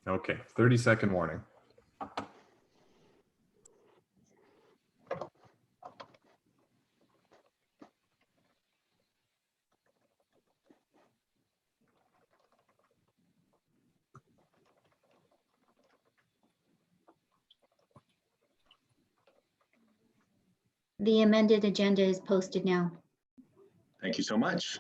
Okay, 30-second warning. The amended agenda is posted now. Thank you so much.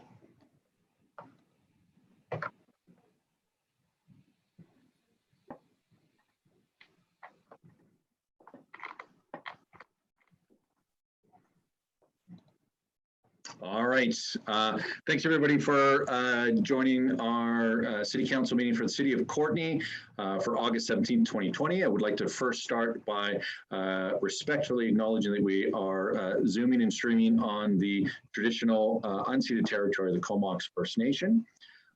All right. Thanks everybody for joining our City Council meeting for the City of Courtenay for August 17, 2020. I would like to first start by respectfully acknowledging that we are Zooming and streaming on the traditional unceded territory of the Comox First Nation.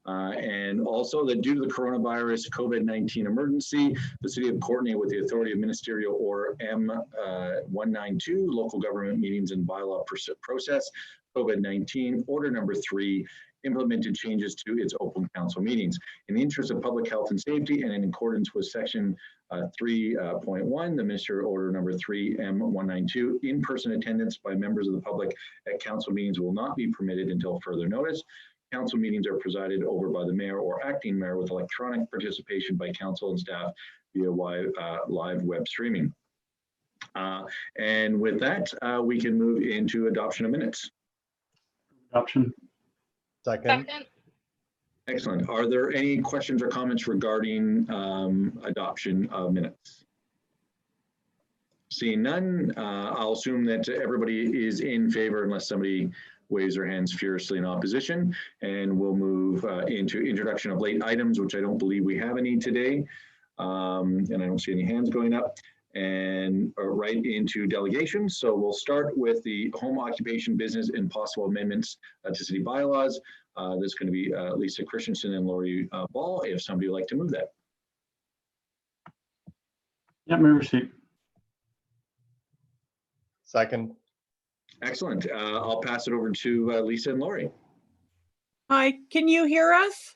And also that due to the coronavirus COVID-19 emergency, the City of Courtenay, with the authority of Ministerial Order M192, Local Government Meetings and Bylaw Process, COVID-19 Order Number 3, implemented changes to its open council meetings. In the interest of public health and safety and in accordance with Section 3.1, the Ministerial Order Number 3, M192, in-person attendance by members of the public at council meetings will not be permitted until further notice. Council meetings are presided over by the mayor or acting mayor with electronic participation by council and staff via live web streaming. And with that, we can move into adoption of minutes. Adoption. Second. Excellent. Are there any questions or comments regarding adoption of minutes? Seeing none, I'll assume that everybody is in favor unless somebody waves their hands furiously in opposition, and we'll move into introduction of late items, which I don't believe we have any today, and I don't see any hands going up, and right into delegations. So we'll start with the home occupation business and possible amendments to city bylaws. There's going to be Lisa Christensen and Lori Ball, if somebody would like to move that. Yeah, move receipt. Second. Excellent. I'll pass it over to Lisa and Lori. Hi, can you hear us?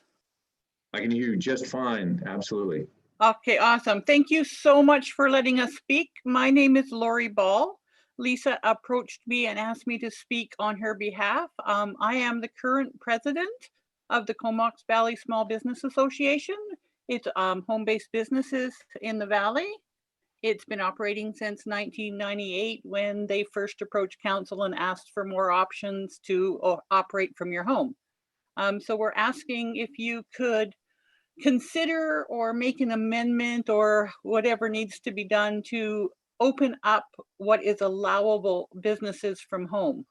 I can hear you just fine. Absolutely. Okay, awesome. Thank you so much for letting us speak. My name is Lori Ball. Lisa approached me and asked me to speak on her behalf. I am the current president of the Comox Valley Small Business Association. It's home-based businesses in the valley. It's been operating since 1998 when they first approached council and asked for more options to operate from your home. So we're asking if you could consider or make an amendment or whatever needs to be done to open up what is allowable businesses from home.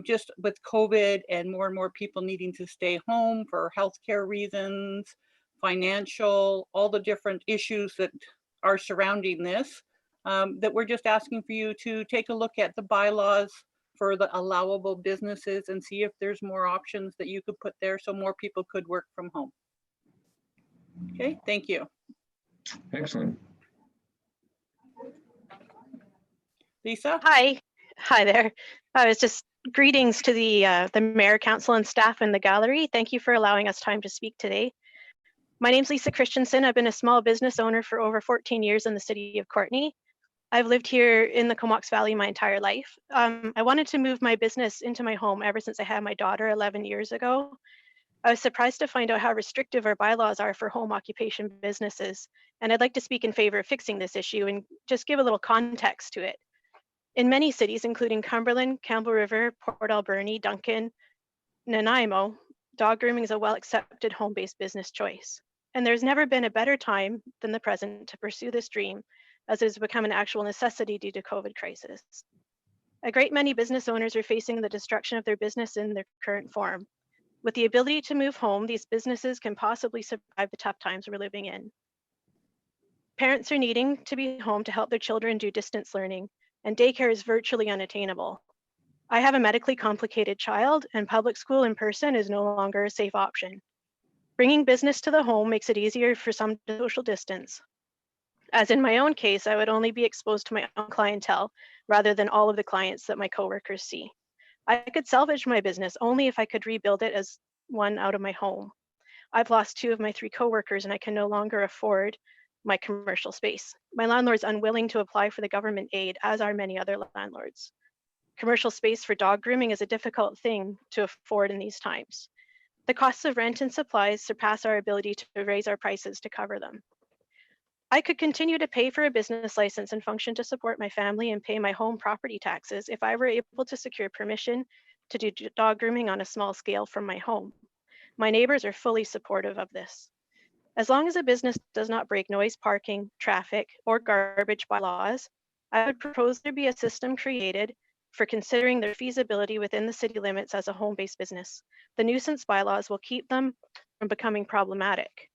Just with COVID and more people needing to stay home for healthcare reasons, financial, all the different issues that are surrounding this, that we're just asking for you to take a look at the bylaws for the allowable businesses and see if there's more options that you could put there so more people could work from home. Okay, thank you. Excellent. Lisa? Hi there. I was just greetings to the mayor, council, and staff in the gallery. Thank you for allowing us time to speak today. My name's Lisa Christensen. I've been a small business owner for over 14 years in the city of Courtenay. I've lived here in the Comox Valley my entire life. I wanted to move my business into my home ever since I had my daughter 11 years ago. I was surprised to find out how restrictive our bylaws are for home occupation businesses, and I'd like to speak in favor of fixing this issue and just give a little context to it. In many cities, including Cumberland, Campbell River, Port Alberni, Duncan, Nanaimo, dog grooming is a well-accepted home-based business choice. And there's never been a better time than the present to pursue this dream, as it has become an actual necessity due to COVID crisis. A great many business owners are facing the destruction of their business in their current form. With the ability to move home, these businesses can possibly survive the tough times we're living in. Parents are needing to be home to help their children do distance learning, and daycare is virtually unattainable. I have a medically complicated child, and public school in person is no longer a safe option. Bringing business to the home makes it easier for some to social distance. As in my own case, I would only be exposed to my own clientele rather than all of the clients that my coworkers see. I could salvage my business only if I could rebuild it as one out of my home. I've lost 2 of my 3 coworkers and I can no longer afford my commercial space. My landlord's unwilling to apply for the government aid, as are many other landlords. Commercial space for dog grooming is a difficult thing to afford in these times. The costs of rent and supplies surpass our ability to raise our prices to cover them. I could continue to pay for a business license and function to support my family and pay my home property taxes if I were able to secure permission to do dog grooming on a small scale from my home. My neighbors are fully supportive of this. As long as a business does not break noise, parking, traffic, or garbage bylaws, I would propose there be a system created for considering their feasibility within the city limits as a home-based business. The nuisance bylaws will keep them from becoming problematic,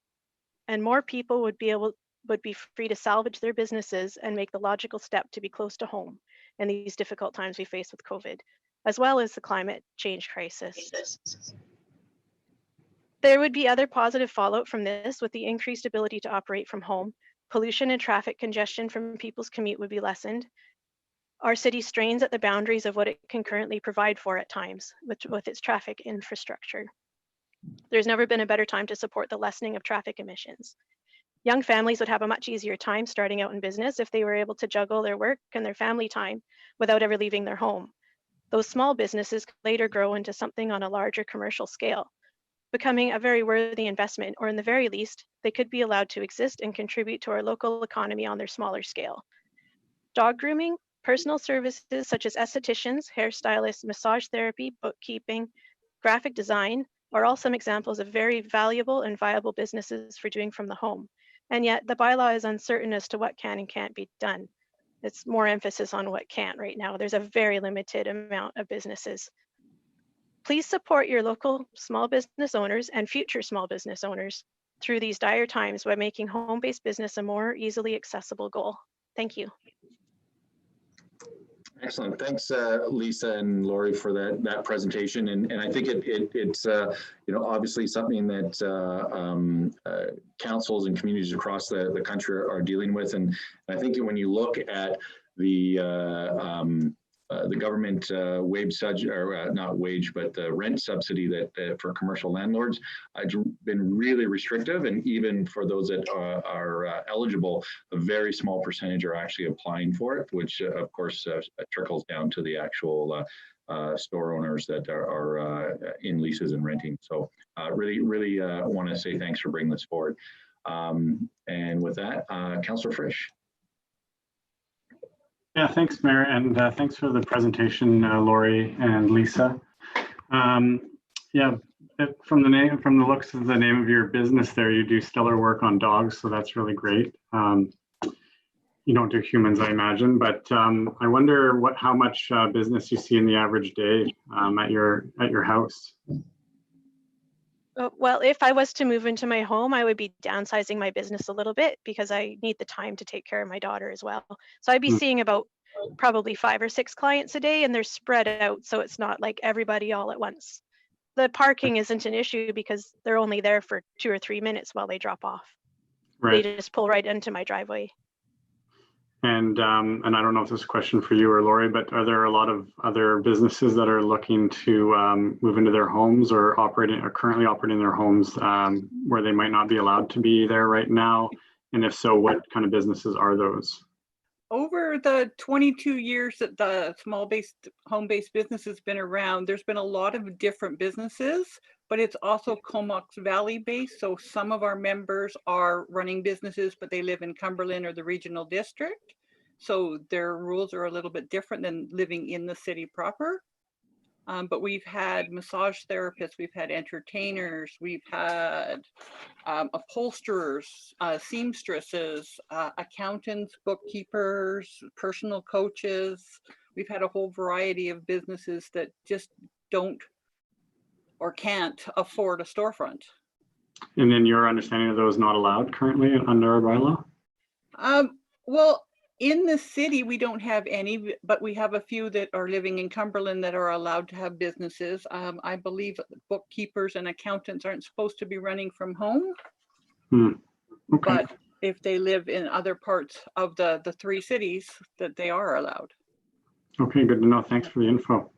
and more people would be free to salvage their businesses and make the logical step to be close to home in these difficult times we face with COVID, as well as the climate change crisis. There would be other positive fallout from this with the increased ability to operate from home. Pollution and traffic congestion from people's commute would be lessened. Our city strains at the boundaries of what it can currently provide for at times with its traffic infrastructure. There's never been a better time to support the lessening of traffic emissions. Young families would have a much easier time starting out in business if they were able to juggle their work and their family time without ever leaving their home. Those small businesses could later grow into something on a larger commercial scale, becoming a very worthy investment, or in the very least, they could be allowed to exist and contribute to our local economy on their smaller scale. Dog grooming, personal services such as estheticians, hairstylists, massage therapy, bookkeeping, graphic design are all some examples of very valuable and viable businesses for doing from the home. And yet the bylaw is uncertain as to what can and can't be done. It's more emphasis on what can't right now. There's a very limited amount of businesses. Please support your local small business owners and future small business owners through these dire times by making home-based business a more easily accessible goal. Thank you. Excellent. Thanks, Lisa and Lori, for that presentation. And I think it's obviously something that councils and communities across the country are dealing with. And I think when you look at the government rent subsidy that for commercial landlords, it's been really restrictive, and even for those that are eligible, a very small percentage are actually applying for it, which of course trickles down to the actual store owners that are in leases and renting. So really want to say thanks for bringing this forward. And with that, Councillor Frisch. Yeah, thanks, Mayor, and thanks for the presentation, Lori and Lisa. Yeah, from the looks of the name of your business there, you do stellar work on dogs, so that's really great. You don't do humans, I imagine, but I wonder how much business you see in the average day at your house. Well, if I was to move into my home, I would be downsizing my business a little bit because I need the time to take care of my daughter as well. So I'd be seeing about probably 5 or 6 clients a day, and they're spread out, so it's not like everybody all at once. The parking isn't an issue because they're only there for 2 or 3 minutes while they drop off. Right. They just pull right into my driveway. And I don't know if this is a question for you or Lori, but are there a lot of other businesses that are looking to move into their homes or currently operating their homes where they might not be allowed to be there right now? And if so, what kind of businesses are those? Over the 22 years that the home-based business has been around, there's been a lot of different businesses, but it's also Comox Valley based. So some of our members are running businesses, but they live in Cumberland or the regional district. So their rules are a little bit different than living in the city proper. But we've had massage therapists, we've had entertainers, we've had upholsterers, seamstresses, accountants, bookkeepers, personal coaches. We've had a whole variety of businesses that just don't or can't afford a storefront. And then your understanding of those not allowed currently under our bylaw? Well, in the city, we don't have any, but we have a few that are living in Cumberland that are allowed to have businesses. I believe bookkeepers and accountants aren't supposed to be running from home. Okay. But if they live in other parts of the 3 cities, that they are allowed. Okay, good to know. Thanks for the info.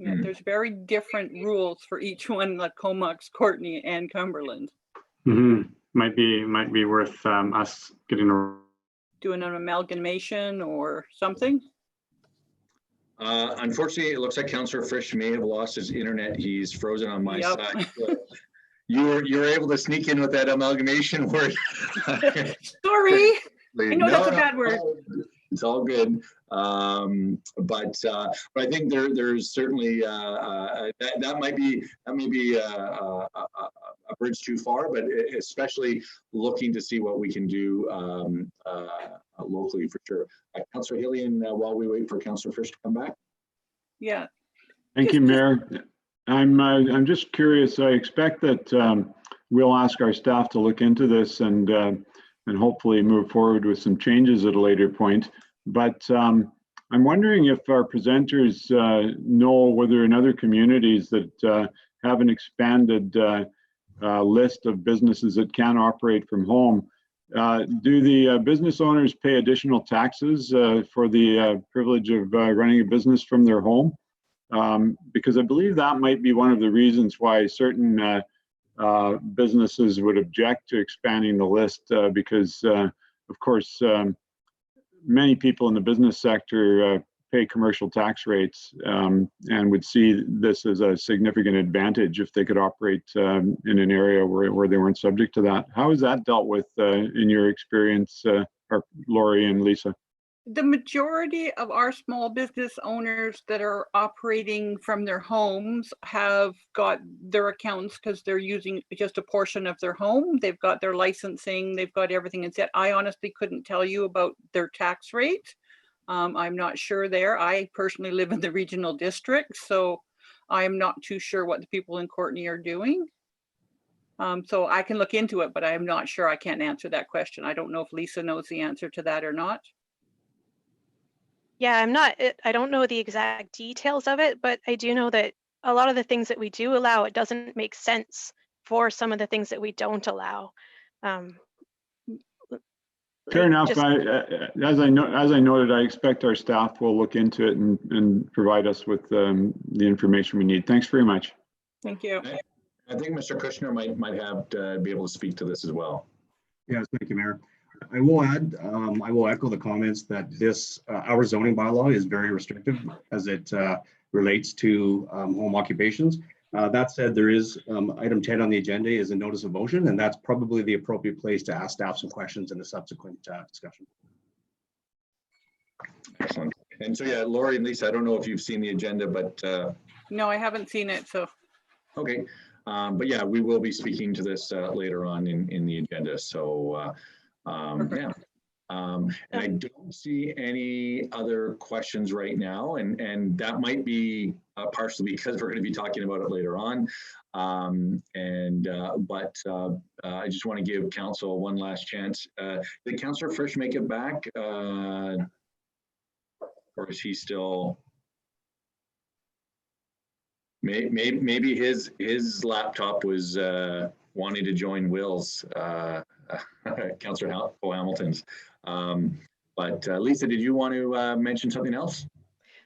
Yeah, there's very different rules for each one, like Comox, Courtenay, and Cumberland. Might be worth us getting doing an amalgamation or something. Unfortunately, it looks like Councillor Frisch may have lost his internet. He's frozen on my Yep. side. So you were able to sneak in with that amalgamation word. Sorry, I know that's a bad word. It's all good. But I think there's certainly that might be a bridge too far, but especially looking to see what we can do locally for sure. Councillor Hillian, while we wait for Councillor Frisch to come back. Yeah. Thank you, Mayor. I'm just curious. I expect that we'll ask our staff to look into this and hopefully move forward with some changes at a later point. But I'm wondering if our presenters know whether in other communities that have an expanded list of businesses that can operate from home, do the business owners pay additional taxes for the privilege of running a business from their home? Because I believe that might be one of the reasons why certain businesses would object to expanding the list, because of course many people in the business sector pay commercial tax rates and would see this as a significant advantage if they could operate in an area where they weren't subject to that. How is that dealt with in your experience, Lori and Lisa? The majority of our small business owners that are operating from their homes have got their accounts because they're using just a portion of their home. They've got their licensing, they've got everything instead. I honestly couldn't tell you about their tax rate. I'm not sure there. I personally live in the regional district, so I'm not too sure what the people in Courtenay are doing. So I can look into it, but I'm not sure. I can't answer that question. I don't know if Lisa knows the answer to that or not. Yeah, I don't know the exact details of it, but I do know that a lot of the things that we do allow, it doesn't make sense for some of the things that we don't allow. Fair enough. As I noted, I expect our staff will look into it and provide us with the information we need. Thanks very much. Thank you. I think Mr. Kushner might have to be able to speak to this as well. Yes, thank you, Mayor. I will add, I will echo the comments that this, our zoning bylaw is very restrictive as it relates to home occupations. That said, there is item 10 on the agenda is a notice of motion, and that's probably the appropriate place to ask staff some questions in the subsequent discussion. Excellent. And so, yeah, Lori and Lisa, I don't know if you've seen the agenda, but No, I haven't seen it, so. okay. But yeah, we will be speaking to this later on in the agenda. So yeah. And I don't see any other questions right now, and that might be partially because we're going to be talking about it later on. But I just want to give council one last chance. Did Councillor Frisch make it back, or is he still? Maybe his laptop was wanting to join Will's, Councillor Hamilton's. But Lisa, did you want to mention something else?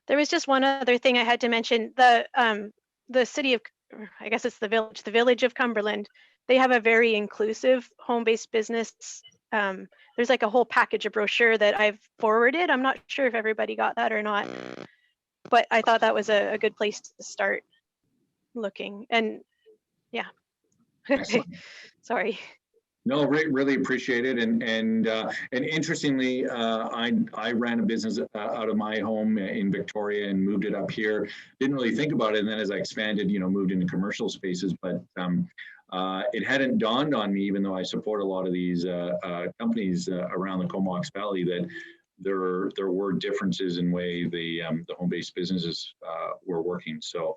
There was just one other thing I had to mention. The city of, I guess it's the village of Cumberland, they have a very inclusive home-based business. There's like a whole package of brochure that I've forwarded. I'm not sure if everybody got that or not, but I thought that was a good place to start looking. And yeah, sorry. No, really appreciate it, and interestingly, I ran a business out of my home in Victoria and moved it up here. Didn't really think about it, and then as I expanded, moved into commercial spaces. But it hadn't dawned on me, even though I support a lot of these companies around the Comox Valley, that there were differences in way the home-based businesses were working. So.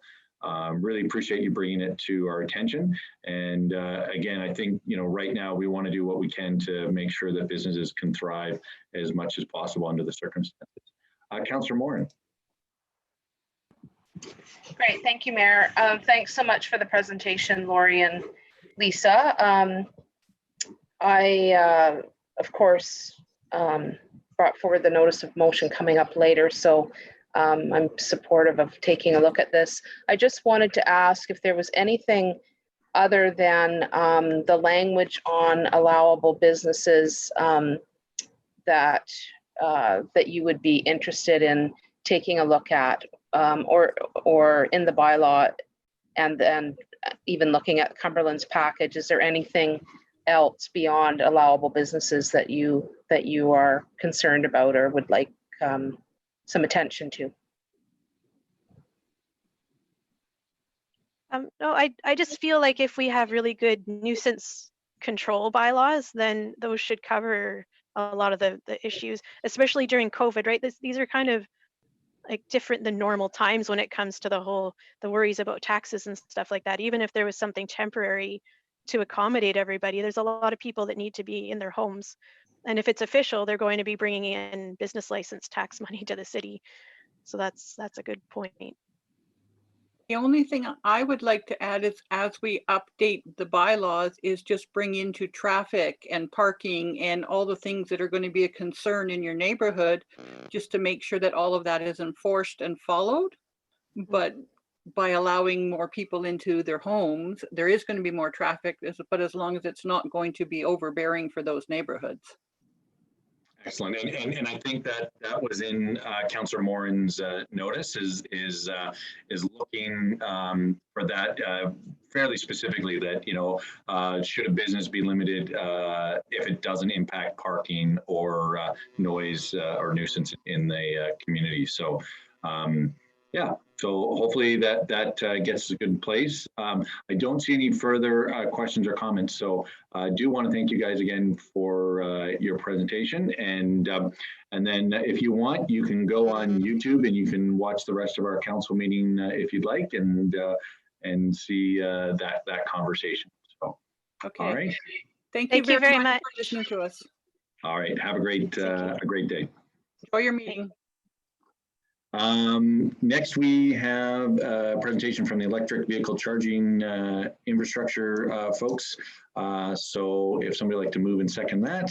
Really appreciate you bringing it to our attention. And again, I think, right now we want to do what we can to make sure that businesses can thrive as much as possible under the circumstances. Councillor Morin. Great, thank you, Mayor. Thanks so much for the presentation, Lori and Lisa. I, of course, brought forward the notice of motion coming up later. So I'm supportive of taking a look at this. I just wanted to ask if there was anything other than the language on allowable businesses that you would be interested in taking a look at, or in the bylaw, and then even looking at Cumberland's package. Is there anything else beyond allowable businesses that you are concerned about or would like some attention to? No, I just feel like if we have really good nuisance control bylaws, then those should cover a lot of the issues, especially during COVID, right? These are kind of like different than normal times when it comes to the worries about taxes and stuff like that. Even if there was something temporary to accommodate everybody, there's a lot of people that need to be in their homes. And if it's official, they're going to be bringing in business license tax money to the city. So that's a good point. The only thing I would like to add is, as we update the bylaws, is just bring into traffic and parking and all the things that are going to be a concern in your neighborhood, just to make sure that all of that is enforced and followed. But by allowing more people into their homes, there is going to be more traffic, but as long as it's not going to be overbearing for those neighborhoods. Excellent, and I think that was in Councillor Morin's notice is looking for that fairly specifically, that should a business be limited if it doesn't impact parking or noise or nuisance in the community. So yeah, so hopefully that gets a good place. I don't see any further questions or comments, so I do want to thank you guys again for your presentation. And then if you want, you can go on YouTube and you can watch the rest of our council meeting if you'd like, and see that conversation. So, Okay. All right. Thank you very much for much listening to us. All right. Have a great day. Enjoy your meeting. Next, we have a presentation from the electric vehicle charging infrastructure folks. So if somebody would like to move and second that.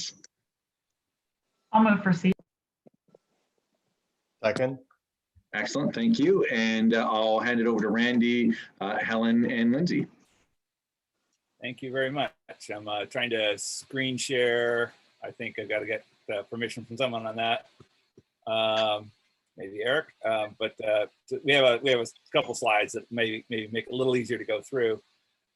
I'll move for C. Second. Excellent, thank you. And I'll hand it over to Randy, Helen, and Lindsay. Thank you very much. I'm trying to screen share. I think I've got to get permission from someone on that. Maybe Eric, but we have a couple slides that maybe make it a little easier to go through.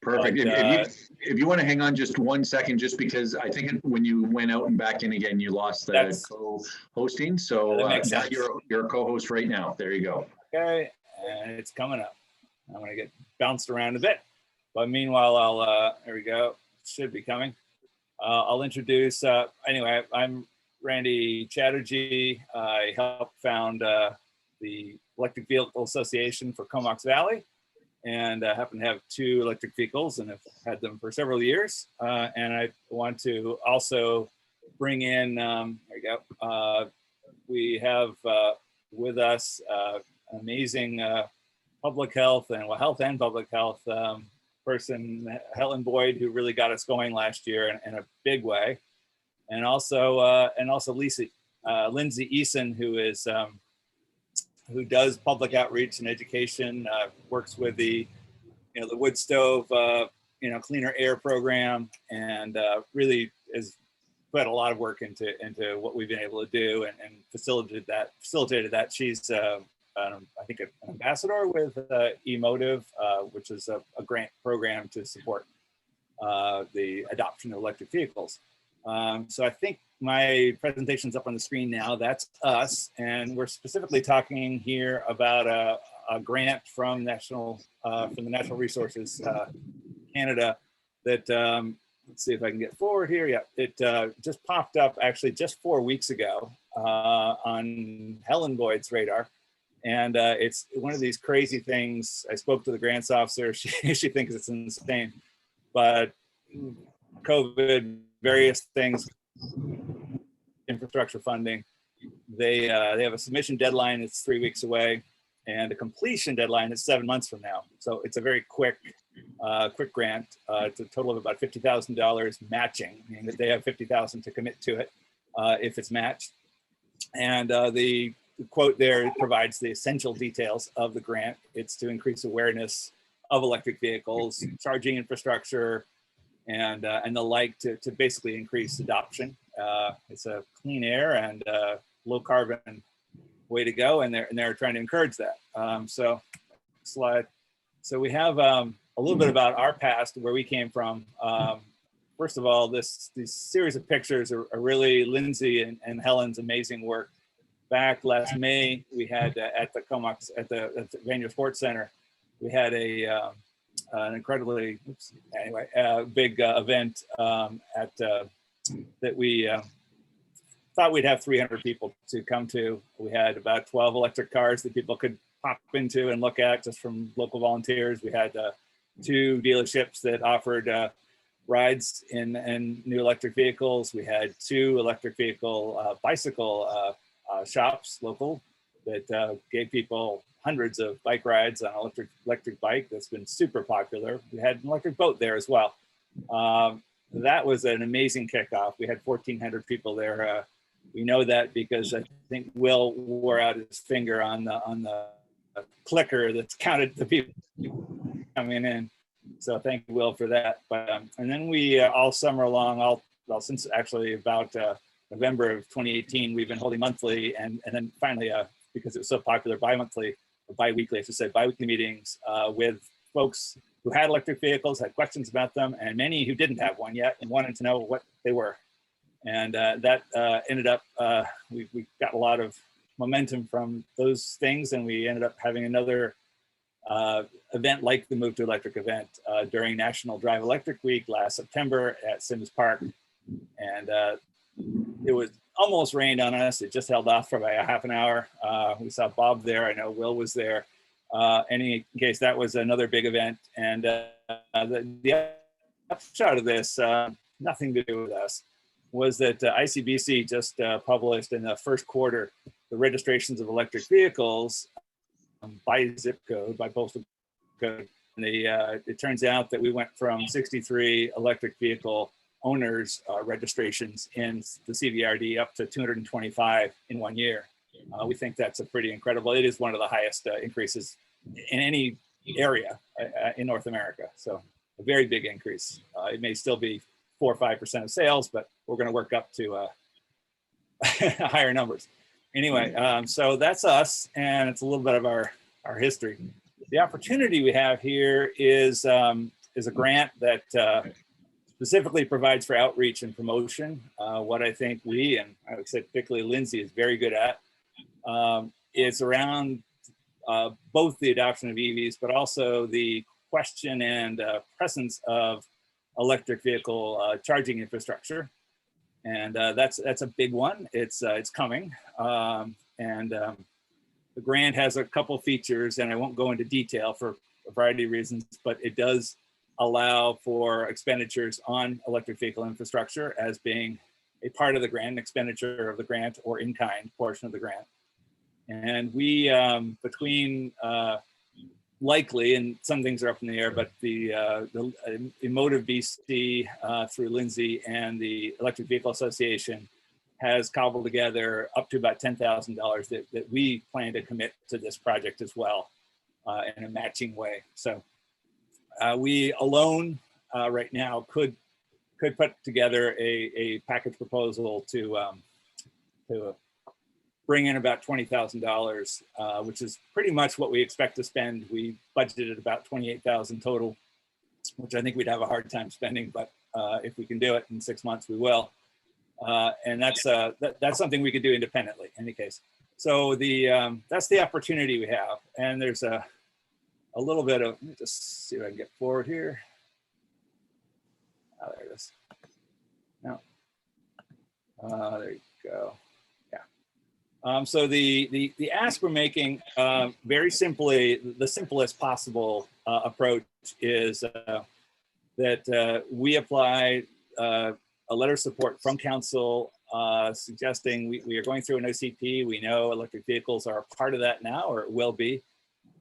Perfect. But, if you want to hang on just 1 second, just because I think when you went out and back in again, you lost the co-hosting. So now you're a co-host right now. There you go. Okay, and it's coming up. I'm going to get bounced around a bit, but meanwhile, there we go. It should be coming. I'll introduce. Anyway, I'm Randy Chatterjee. I helped found the Electric Vehicle Association for Comox Valley, and I happen to have 2 electric vehicles and have had them for several years. And I want to also bring in, there we go. We have with us amazing public health and health and public health person, Helen Boyd, who really got us going last year in a big way. And also Lindsay Eason, who does public outreach and education, works with the wood stove, cleaner air program, and really has put a lot of work into what we've been able to do and facilitated that. She's I think an ambassador with eMotive, which is a grant program to support the adoption of electric vehicles. So I think my presentation's up on the screen now. That's us, and we're specifically talking here about a grant from the Natural Resources Canada that let's see if I can get forward here. Yeah, it just popped up actually just 4 weeks ago on Helen Boyd's radar, and it's one of these crazy things. I spoke to the grants officer. She thinks it's insane, but COVID, various things, infrastructure funding. They have a submission deadline that's 3 weeks away, and a completion deadline that's 7 months from now. So it's a very quick grant. It's a total of about $50,000 matching, meaning that they have $50,000 to commit to it if it's matched. And the the quote there provides the essential details of the grant. It's to increase awareness of electric vehicles, charging infrastructure, and the like to basically increase adoption. It's a clean air and low carbon way to go, and they're trying to encourage that. So slide. So we have a little bit about our past, where we came from. First of all, these series of pictures are really Lindsay and Helen's amazing work. Back last May, we had at the Comox, at the Rainier Sports Center, we had an incredibly, big event that we thought we'd have 300 people to come to. We had about 12 electric cars that people could pop into and look at just from local volunteers. We had 2 dealerships that offered rides in new electric vehicles. We had 2 electric vehicle bicycle shops local that gave people hundreds of bike rides on electric bike. That's been super popular. We had an electric boat there as well. That was an amazing kickoff. We had 1,400 people there. We know that because I think Will wore out his finger on the clicker that's counted the people coming in. So thank you, Will, for that. But and then we all summer long, since actually about November of 2018, we've been holding monthly, and then finally, because it was so popular, bi-weekly, I should say, bi-weekly meetings with folks who had electric vehicles, had questions about them, and many who didn't have one yet and wanted to know what they were. And that ended up, we got a lot of momentum from those things, and we ended up having another event like the Move to Electric event during National Drive Electric Week last September at Sims Park. And it was almost rained on us. It just held off for about a half an hour. We saw Bob there. I know Will was there. In case, that was another big event. And the upshot of this, nothing to do with us, was that ICBC just published in the first quarter the registrations of electric vehicles by zip code, by postal code. And it turns out that we went from 63 electric vehicle owners registrations in the CVRD up to 225 in 1 year. We think that's a pretty incredible. It is one of the highest increases in any area in North America. So a very big increase. It may still be 4 or 5% of sales, but we're going to work up to higher numbers. Anyway, so that's us, and it's a little bit of our history. The opportunity we have here is a grant that specifically provides for outreach and promotion. What I think we, and I would say particularly Lindsay, is very good at. It's around both the adoption of EVs, but also the question and presence of electric vehicle charging infrastructure. And that's a big one. It's coming. The grant has a couple features, and I won't go into detail for a variety of reasons, but it does allow for expenditures on electric vehicle infrastructure as being a part of the grant, expenditure of the grant, or in-kind portion of the grant. And we, between likely, and some things are up in the air, but the Emotive BC through Lindsay and the Electric Vehicle Association has cobbled together up to about $10,000 that we plan to commit to this project as well in a matching way. So we alone right now could put together a package proposal to bring in about $20,000, which is pretty much what we expect to spend. We budgeted about $28,000 total, which I think we'd have a hard time spending, but if we can do it in 6 months, we will. And that's something we could do independently in any case. So that's the opportunity we have. And there's a little bit of, let me just see if I can get forward here. Oh, there it is. No. There you go. Yeah. So the ask we're making, very simply, the simplest possible approach is that we apply a letter of support from council suggesting we are going through an OCP. We know electric vehicles are a part of that now, or it will be,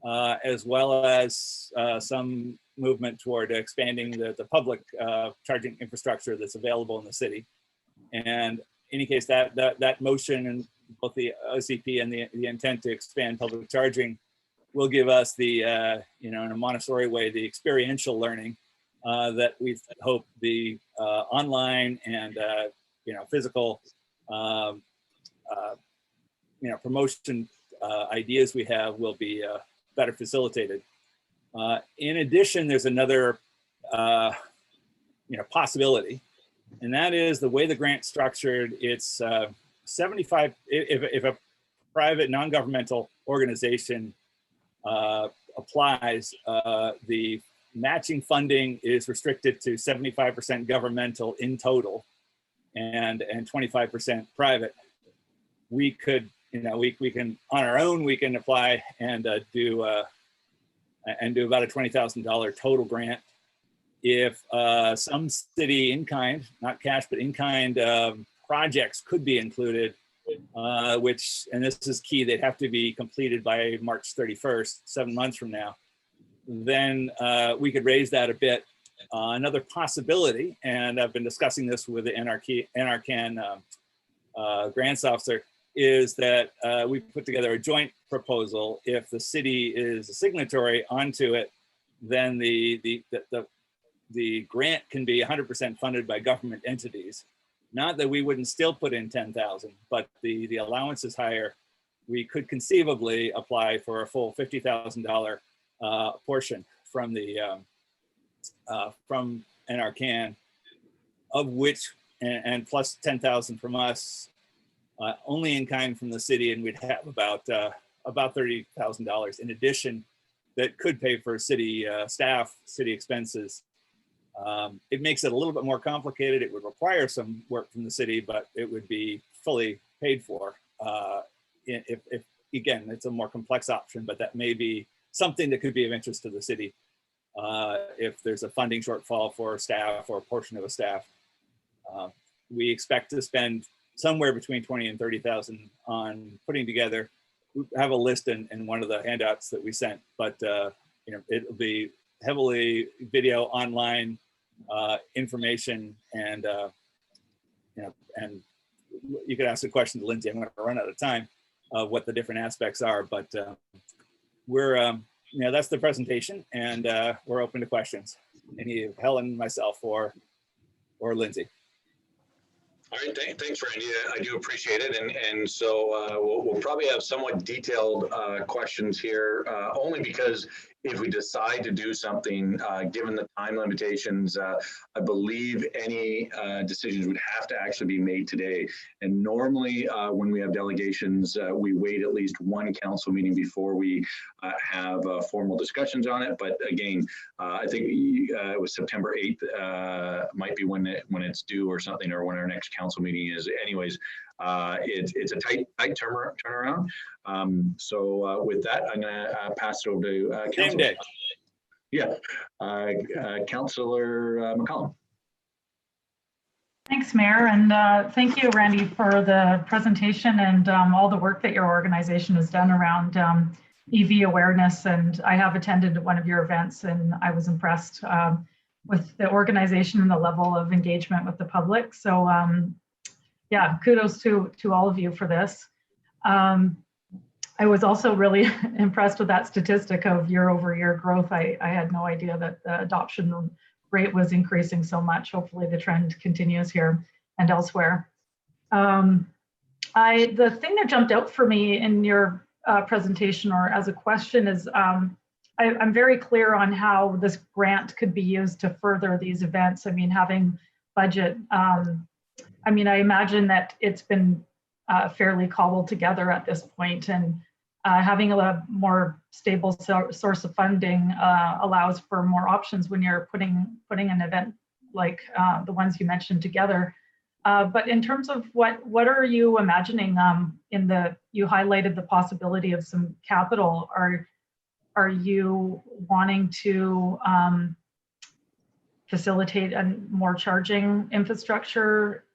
as well as some movement toward expanding the public charging infrastructure that's available in the city. And in any case, that motion both the OCP and the intent to expand public charging will give us the, in a Montessori way, the experiential learning that we hope the online and, physical, promotion ideas we have will be better facilitated. In addition, there's another, possibility, and that is the way the grant's structured. It's 75, if a private non-governmental organization applies, the matching funding is restricted to 75% governmental in total and 25% private. We could, we can, on our own, we can apply and do about a $20,000 total grant. If some city in-kind, not cash, but in-kind projects could be included, which, and this is key, they'd have to be completed by March 31st, 7 months from now, then we could raise that a bit. Another possibility, and I've been discussing this with the NRCan grants officer, is that we put together a joint proposal. If the city is a signatory onto it, then the grant can be 100% funded by government entities. Not that we wouldn't still put in 10,000, but the allowance is higher. We could conceivably apply for a full $50,000 portion from the from NRCan, of which, and plus 10,000 from us, only in kind from the city, and we'd have about $30,000 in addition that could pay for city staff, city expenses. It makes it a little bit more complicated. It would require some work from the city, but it would be fully paid for. If again, it's a more complex option, but that may be something that could be of interest to the city if there's a funding shortfall for staff or a portion of a staff. We expect to spend somewhere between 20 and 30,000 on putting together. We have a list in one of the handouts that we sent, but it'll be heavily video online information, and and you could ask a question to Lindsay. I'm going to run out of time of what the different aspects are, but we're that's the presentation, and we're open to questions. Any of Helen, myself, or Lindsay. All right, thanks, Randy. I do appreciate it, and so we'll probably have somewhat detailed questions here, only because if we decide to do something, given the time limitations, I believe any decisions would have to actually be made today. And normally, when we have delegations, we wait at least one council meeting before we have formal discussions on it. But again, I think it was September 8th might be when it's due or something, or when our next council meeting is. Anyways, it's a tight turnaround. So with that, I'm going to pass it over to Same day. Yeah, Councillor McCollum. Thanks, Mayor, and thank you, Randy, for the presentation and all the work that your organization has done around EV awareness. And I have attended one of your events, and I was impressed with the organization and the level of engagement with the public. So yeah, kudos to all of you for this. I was also really impressed with that statistic of year-over-year growth. I had no idea that the adoption rate was increasing so much. Hopefully the trend continues here and elsewhere. The thing that jumped out for me in your presentation, or as a question, is I'm very clear on how this grant could be used to further these events. I mean, having budget, I mean, I imagine that it's been fairly cobbled together at this point, and having a more stable source of funding allows for more options when you're putting an event like the ones you mentioned together. But in terms of what are you imagining you highlighted the possibility of some capital. Are you wanting to facilitate a more charging infrastructure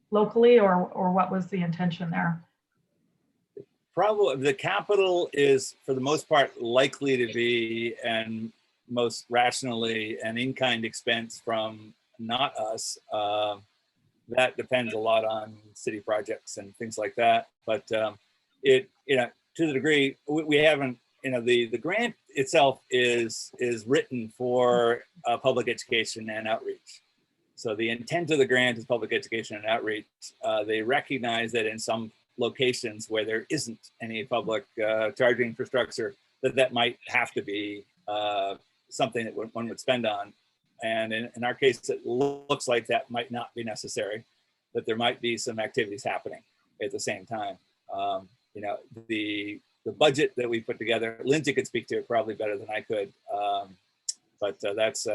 locally, or what was the intention there? Probably the capital is, for the most part, likely to be, and most rationally, an in-kind expense from not us. that depends a lot on city projects and things like that. But it, to the degree we haven't, the grant itself is written for public education and outreach. So the intent of the grant is public education and outreach. They recognize that in some locations where there isn't any public charging infrastructure, that might have to be something that one would spend on. And in our case, it looks like that might not be necessary, that there might be some activities happening at the same time. The budget that we put together, Lindsay could speak to it probably better than I could, but that's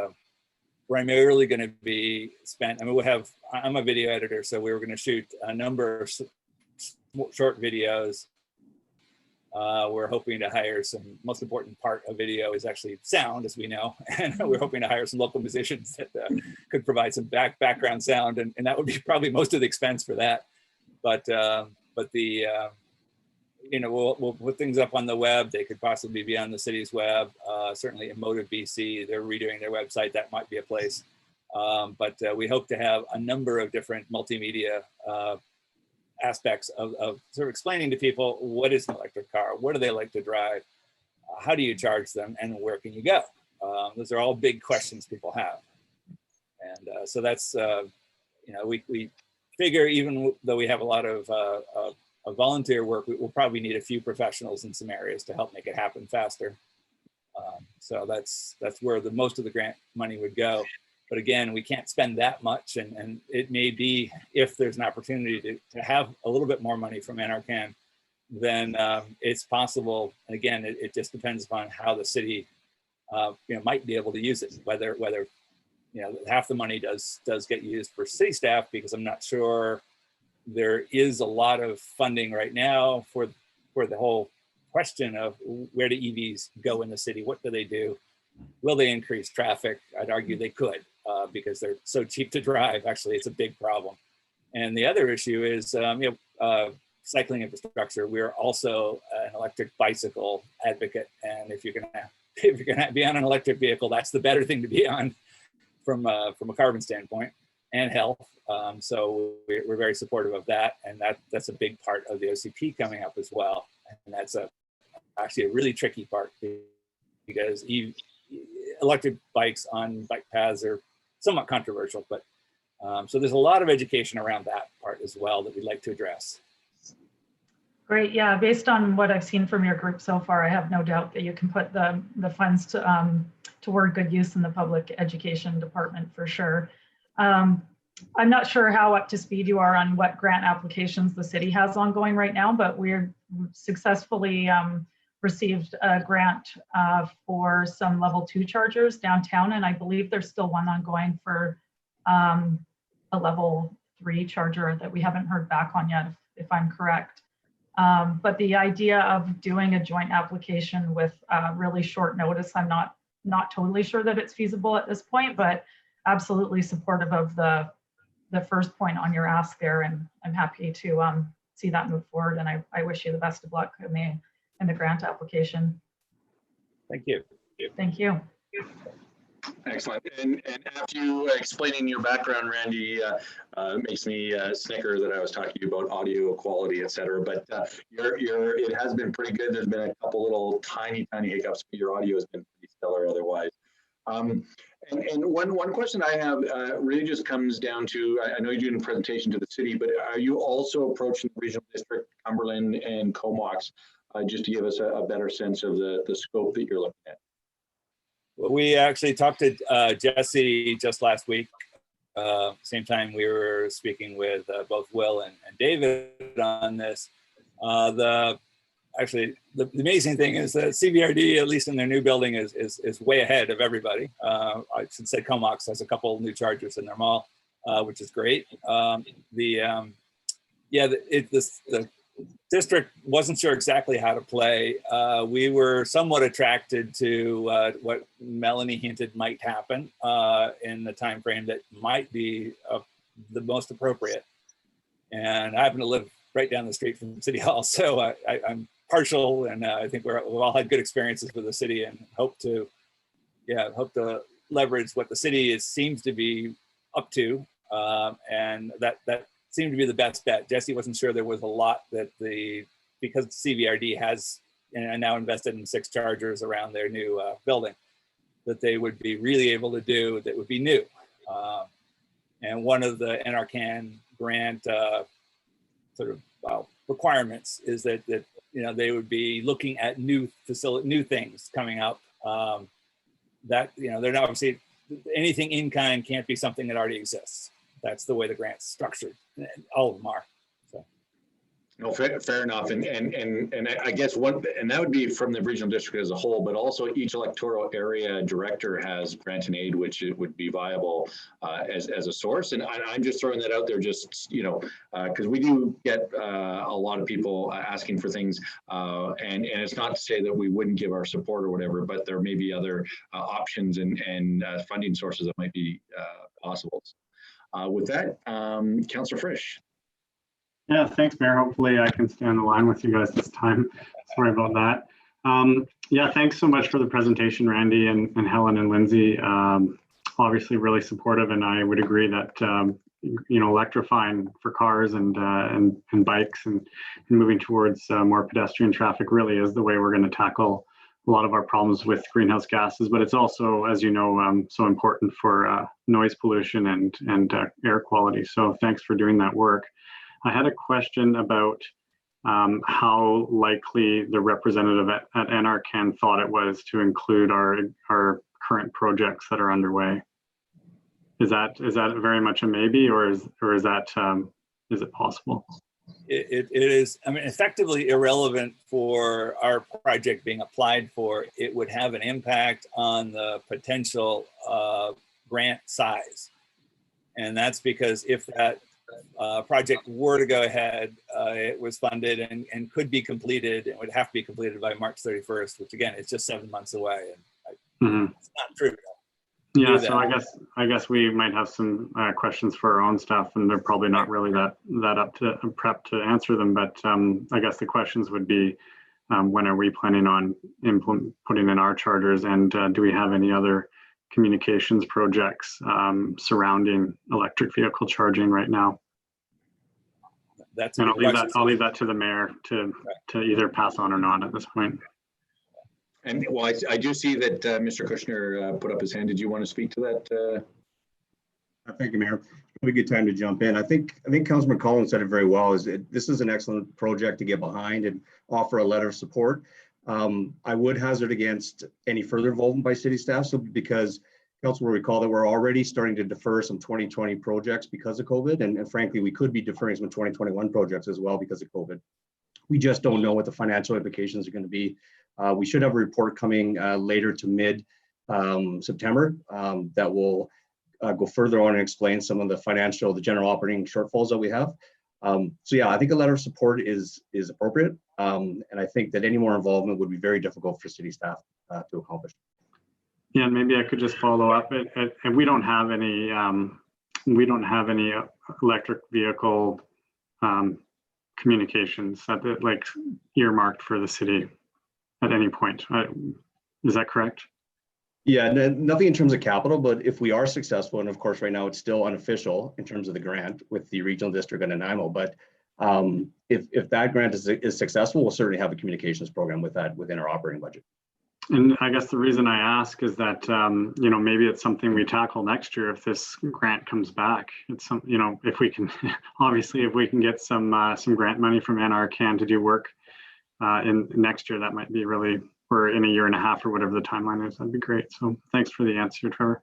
primarily going to be spent. I mean, I'm a video editor, so we were going to shoot a number of short videos. We're hoping to hire some, most important part of video is actually sound, as we know, and we're hoping to hire some local musicians that could provide some background sound, and that would be probably most of the expense for that. But we'll put things up on the web. They could possibly be on the city's web. Certainly Emotive BC, they're redoing their website. That might be a place. But we hope to have a number of different multimedia aspects of sort of explaining to people what is an electric car, what do they like to drive, how do you charge them, and where can you go? Those are all big questions people have. And so that's, we figure even though we have a lot of volunteer work, we'll probably need a few professionals in some areas to help make it happen faster. So that's where most of the grant money would go. But again, we can't spend that much, and it may be, if there's an opportunity to have a little bit more money from NRCan, then it's possible. And again, it just depends upon how the city might be able to use it, whether half the money does get used for city staff, because I'm not sure there is a lot of funding right now for the whole question of where do EVs go in the city? What do they do? Will they increase traffic? I'd argue they could, because they're so cheap to drive. Actually, it's a big problem. And the other issue is cycling infrastructure. We're also an electric bicycle advocate, and if you're gonna be on an electric vehicle, that's the better thing to be on from a carbon standpoint and health. So we're very supportive of that, and that's a big part of the OCP coming up as well. And that's actually a really tricky part, because electric bikes on bike paths are somewhat controversial, but so there's a lot of education around that part as well that we'd like to address. Great, yeah, based on what I've seen from your group so far, I have no doubt that you can put the funds toward good use in the public education department for sure. I'm not sure how up to speed you are on what grant applications the city has ongoing right now, but we're successfully received a grant for some level 2 chargers downtown, and I believe there's still one ongoing for a level 3 charger that we haven't heard back on yet, if I'm correct. But the idea of doing a joint application with really short notice, I'm not totally sure that it's feasible at this point, but absolutely supportive of the first point on your ask there, and I'm happy to see that move forward. And I wish you the best of luck in the grant application. Thank you. Thank you. Excellent. And after you explaining your background, Randy, makes me snicker that I was talking to you about audio quality, et cetera. But it has been pretty good. There's been a couple little tiny hiccups, but your audio has been pretty stellar otherwise. And one question I have really just comes down to, I know you're doing a presentation to the city, but are you also approaching the regional district, Cumberland and Comox, just to give us a better sense of the scope that you're looking at? Well, we actually talked to Jesse just last week. Same time we were speaking with both Will and David on this. Actually, the amazing thing is that CBRD, at least in their new building, is way ahead of everybody. I should say Comox has a couple new chargers in their mall, which is great. The district wasn't sure exactly how to play. We were somewhat attracted to what Melanie hinted might happen in the time frame that might be the most appropriate. And I happen to live right down the street from City Hall, so I'm partial, and I think we've all had good experiences with the city, and hope to leverage what the city seems to be up to And that seemed to be the best bet. Jesse wasn't sure there was a lot that because CVRD has now invested in 6 chargers around their new building, that they would be really able to do that would be new. And one of the NRCan grant requirements is that they would be looking at new things coming up. That they're not obviously anything in kind can't be something that already exists. That's the way the grant's structured. All of them are. So. No, fair enough. And I guess that would be from the regional district as a whole, but also each electoral area director has grant and aid, which it would be viable as a source. And I'm just throwing that out there just, because we do get a lot of people asking for things. And it's not to say that we wouldn't give our support or whatever, but there may be other options and funding sources that might be possible. With that, Councillor Frisch. Yeah, thanks, Mayor. Hopefully I can stay on the line with you guys this time. Sorry about that. Yeah, thanks so much for the presentation, Randy and Helen and Lindsay. Obviously really supportive, and I would agree that electrifying for cars and bikes and moving towards more pedestrian traffic really is the way we're going to tackle a lot of our problems with greenhouse gases. But it's also, as you know, so important for noise pollution and air quality. So thanks for doing that work. I had a question about how likely the representative at NRCan thought it was to include our current projects that are underway. Is that very much a maybe, or is it possible? It is, effectively irrelevant for our project being applied for. It would have an impact on the potential grant size. And that's because if that project were to go ahead, it was funded and could be completed, it would have to be completed by March 31st, which again, it's just 7 months away. And it's not true. Yeah, so I guess we might have some questions for our own staff, and they're probably not really that up to prep to answer them. But I guess the questions would be, when are we planning on putting in our chargers, and do we have any other communications projects surrounding electric vehicle charging right now? And I'll leave that to the mayor to either pass on or not at this point. And well, I do see that Mr. Kushner put up his hand. Did you want to speak to that? Thank you, Mayor. Probably a good time to jump in. I think Councilman Collins said it very well. This is an excellent project to get behind and offer a letter of support. I would hazard against any further involvement by city staff, so because Council will recall that we're already starting to defer some 2020 projects because of COVID, and frankly, we could be deferring some 2021 projects as well because of COVID. We just don't know what the financial implications are going to be. We should have a report coming later to mid September that will go further on and explain some of the general operating shortfalls that we have. So yeah, I think a letter of support is appropriate, and I think that any more involvement would be very difficult for city staff to accomplish. Yeah, and maybe I could just follow up. And we don't have any electric vehicle communications like earmarked for the city at any point. Is that correct? Yeah, nothing in terms of capital, but if we are successful, and of course right now it's still unofficial in terms of the grant with the regional district and Nanaimo, but if that grant is successful, we'll certainly have a communications program with that within our operating budget. And I guess the reason I ask is that maybe it's something we tackle next year if this grant comes back. It's if we can obviously if we can get some grant money from NRCan to do work in next year, that might be really, or in a year and a half or whatever the timeline is, that'd be great. So thanks for the answer, Trevor.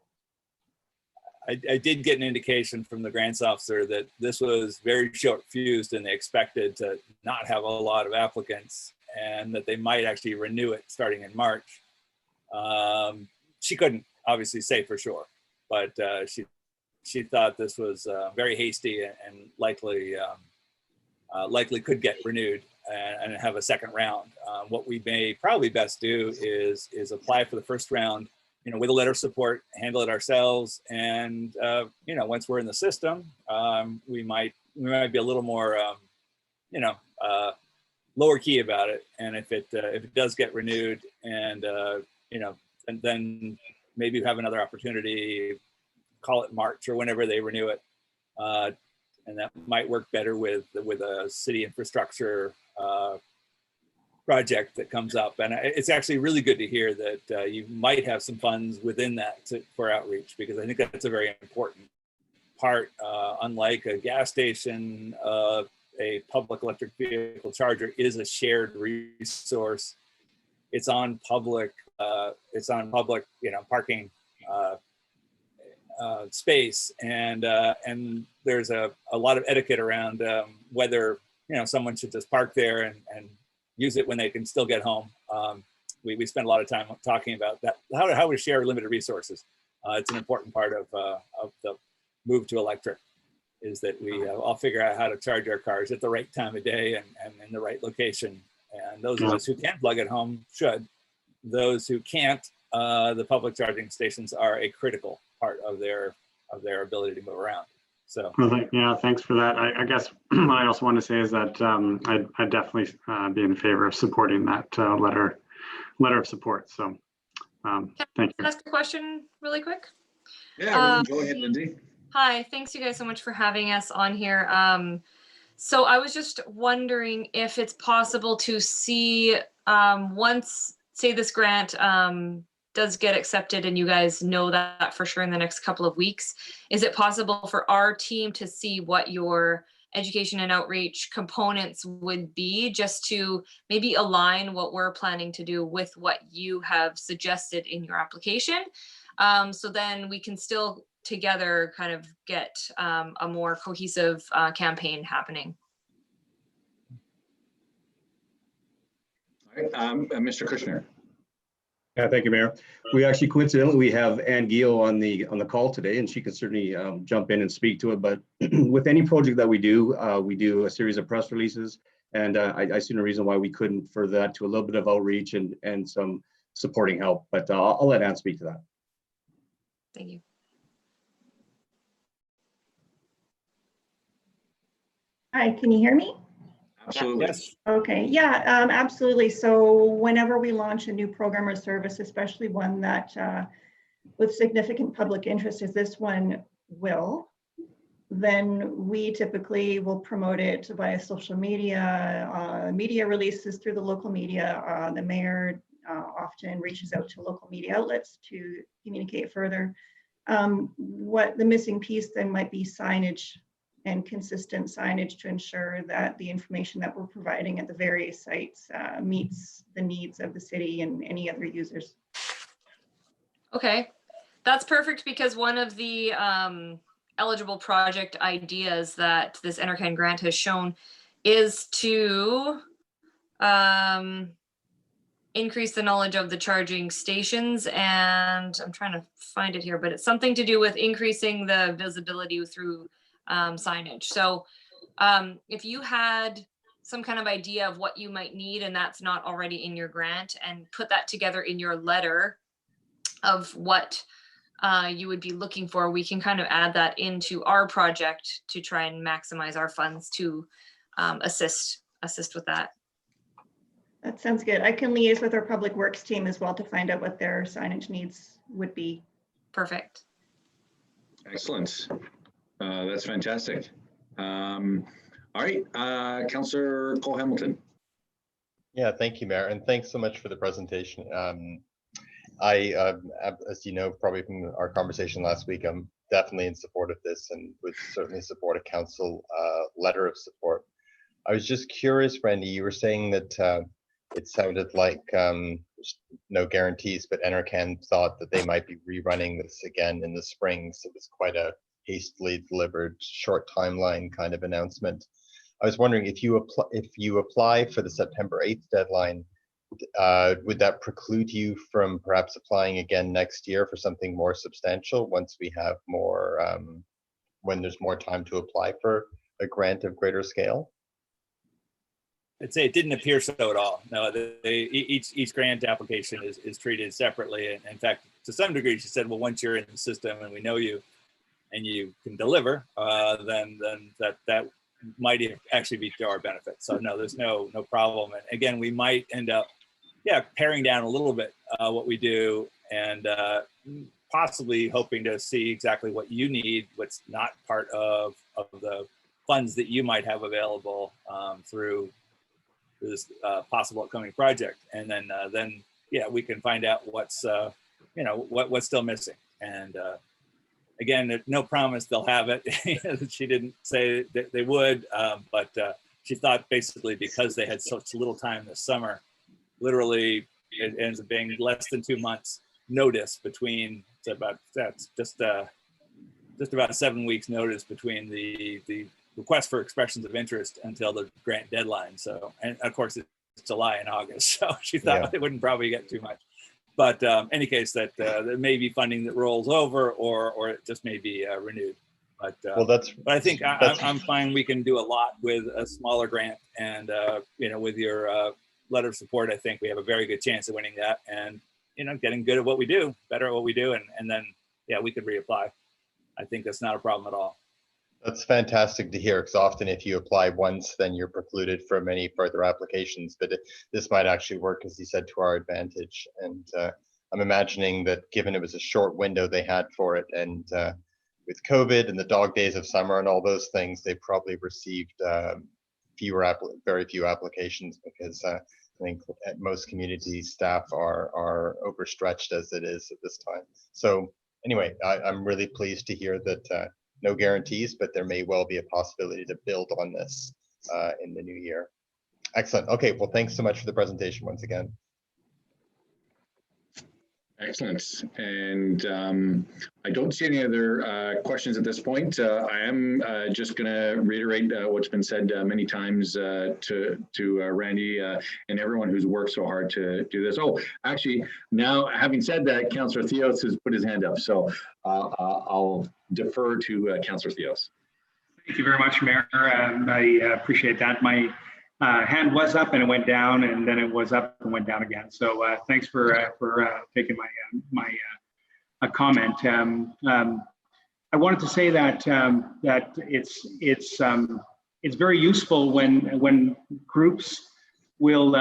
I did get an indication from the grants officer that this was very short fused and they expected to not have a lot of applicants and that they might actually renew it starting in March. She couldn't obviously say for sure, but she thought this was very hasty and likely could get renewed and have a second round. What we may probably best do is apply for the first round, with a letter of support, handle it ourselves, and once we're in the system, we might be a little more lower key about it. And if it does get renewed, and and then maybe have another opportunity, call it March or whenever they renew it, And that might work better with a city infrastructure project that comes up. And it's actually really good to hear that you might have some funds within that for outreach, because I think that's a very important part. Unlike a gas station, a public electric vehicle charger is a shared resource. It's on public, parking space, and there's a lot of etiquette around whether someone should just park there and use it when they can still get home. We spend a lot of time talking about that, how we share limited resources. It's an important part of the move to electric, is that we all figure out how to charge our cars at the right time of day and in the right location. And those of us who can plug at home should. Those who can't, the public charging stations are a critical part of their ability to move around. So yeah, thanks for that. I guess what I also want to say is that I'd definitely be in favor of supporting that letter of support. So thank you. Can I ask a question really quick? Yeah, go ahead, Lindsay. Hi, thanks you guys so much for having us on here. So I was just wondering if it's possible to see once, say this grant does get accepted and you guys know that for sure in the next couple of weeks, is it possible for our team to see what your education and outreach components would be, just to maybe align what we're planning to do with what you have suggested in your application? So then we can still together kind of get a more cohesive campaign happening. All right, Mr. Kushner. Yeah, thank you, Mayor. We actually coincidentally, we have Ann Gio on the call today, and she can certainly jump in and speak to it. But with any project that we do a series of press releases, and I see no reason why we couldn't further that to a little bit of outreach and some supporting help. But I'll let Ann speak to that. Thank you. Hi, can you hear me? Absolutely. Yes. Okay, yeah, absolutely. So whenever we launch a new program or service, especially one that with significant public interest as this one will, then we typically will promote it via social media, media releases through the local media. The mayor often reaches out to local media outlets to communicate further. What the missing piece then might be signage, and consistent signage to ensure that the information that we're providing at the various sites meets the needs of the city and any other users. Okay, that's perfect, because one of the eligible project ideas that this NRCan grant has shown is to increase the knowledge of the charging stations, and I'm trying to find it here, but it's something to do with increasing the visibility through signage. So if you had some kind of idea of what you might need and that's not already in your grant, and put that together in your letter of what you would be looking for, we can kind of add that into our project to try and maximize our funds to assist with that. That sounds good. I can liaise with our public works team as well to find out what their signage needs would be. Perfect. Excellent. That's fantastic. All right, Councillor Cole Hamilton. Yeah, thank you, Mayor, and thanks so much for the presentation. I, as you know, probably from our conversation last week, I'm definitely in support of this and would certainly support a council letter of support. I was just curious, Randy, you were saying that it sounded like no guarantees, but NRCan thought that they might be rerunning this again in the spring. So it was quite a hastily delivered short timeline kind of announcement. I was wondering if you apply for the September 8th deadline, would that preclude you from perhaps applying again next year for something more substantial once we have more, when there's more time to apply for a grant of greater scale? I'd say it didn't appear so at all. No, each grant application is treated separately. And in fact, to some degree, she said, well, once you're in the system and we know you and you can deliver, then that might actually be to our benefit. So no, there's no problem. And again, we might end up, paring down a little bit what we do, and possibly hoping to see exactly what you need, what's not part of the funds that you might have available through this possible upcoming project, and then yeah, we can find out what's what's still missing. And again, no promise they'll have it. She didn't say that they would, but she thought basically because they had such little time this summer, literally it ends up being less than 2 months notice between, that's just about 7 weeks notice between the request for expressions of interest until the grant deadline. So, and of course it's July and August, so she thought they wouldn't probably get too much. But any case, that there may be funding that rolls over, or it just may be renewed. But well, but I think I'm fine. We can do a lot with a smaller grant, and with your letter of support, I think we have a very good chance of winning that, and getting good at what we do, better at what we do, and then yeah, we could reapply. I think that's not a problem at all. That's fantastic to hear, because often if you apply once, then you're precluded from any further applications. But this might actually work, as you said, to our advantage. And I'm imagining that given it was a short window they had for it, and with COVID and the dog days of summer and all those things, they probably received very few applications, because I think at most community staff are overstretched as it is at this time. So anyway, I'm really pleased to hear that no guarantees, but there may well be a possibility to build on this in the new year. Excellent. Okay, well, thanks so much for the presentation once again. Excellent. And I don't see any other questions at this point. I am just going to reiterate what's been said many times to Randy and everyone who's worked so hard to do this. Oh, actually, now having said that, Councillor Theos has put his hand up, so I'll defer to Councillor Theos. Thank you very much, Mayor. I appreciate that. My hand was up and it went down, and then it was up and went down again. So thanks for taking my comment. I wanted to say that that it's very useful when groups will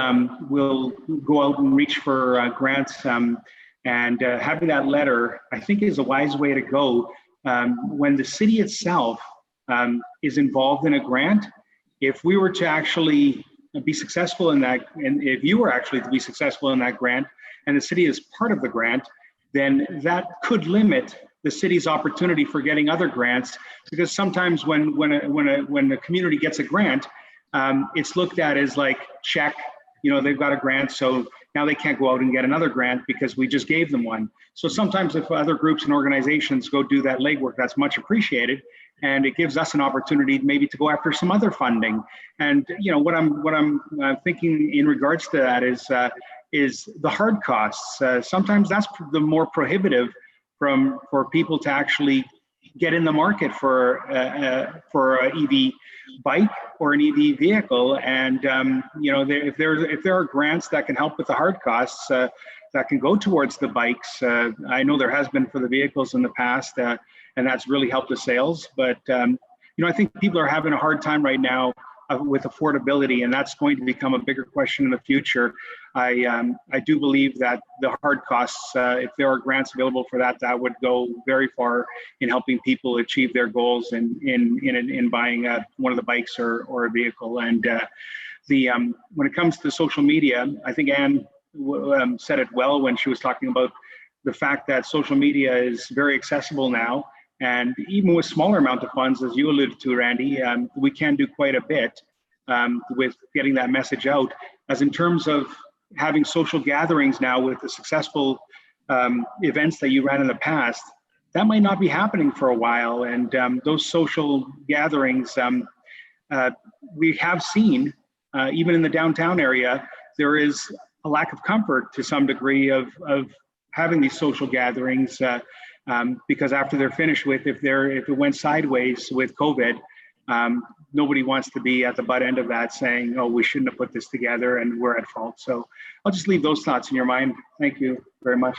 go out and reach for grants, and having that letter, I think, is a wise way to go. When the city itself is involved in a grant, if we were to actually be successful in that, and if you were actually to be successful in that grant, and the city is part of the grant, then that could limit the city's opportunity for getting other grants, because sometimes when the community gets a grant, it's looked at as like, check, they've got a grant, so now they can't go out and get another grant because we just gave them one. So sometimes if other groups and organizations go do that legwork, that's much appreciated. And it gives us an opportunity maybe to go after some other funding. And what I'm thinking in regards to that is the hard costs. Sometimes that's the more prohibitive for people to actually get in the market for an EV bike or an EV vehicle. And if there are grants that can help with the hard costs, that can go towards the bikes. I know there has been for the vehicles in the past, and that's really helped the sales. But I think people are having a hard time right now with affordability, and that's going to become a bigger question in the future. I do believe that the hard costs, if there are grants available for that, that would go very far in helping people achieve their goals in buying one of the bikes or a vehicle. And when it comes to social media, I think Anne said it well when she was talking about the fact that social media is very accessible now. And even with smaller amount of funds, as you alluded to, Randy, we can do quite a bit with getting that message out. As in terms of having social gatherings now with the successful events that you ran in the past, that might not be happening for a while. And those social gatherings, we have seen, even in the downtown area, there is a lack of comfort to some degree of having these social gatherings. Because after they're finished with, if it went sideways with COVID, nobody wants to be at the butt end of that saying, oh, we shouldn't have put this together and we're at fault. So I'll just leave those thoughts in your mind. Thank you very much.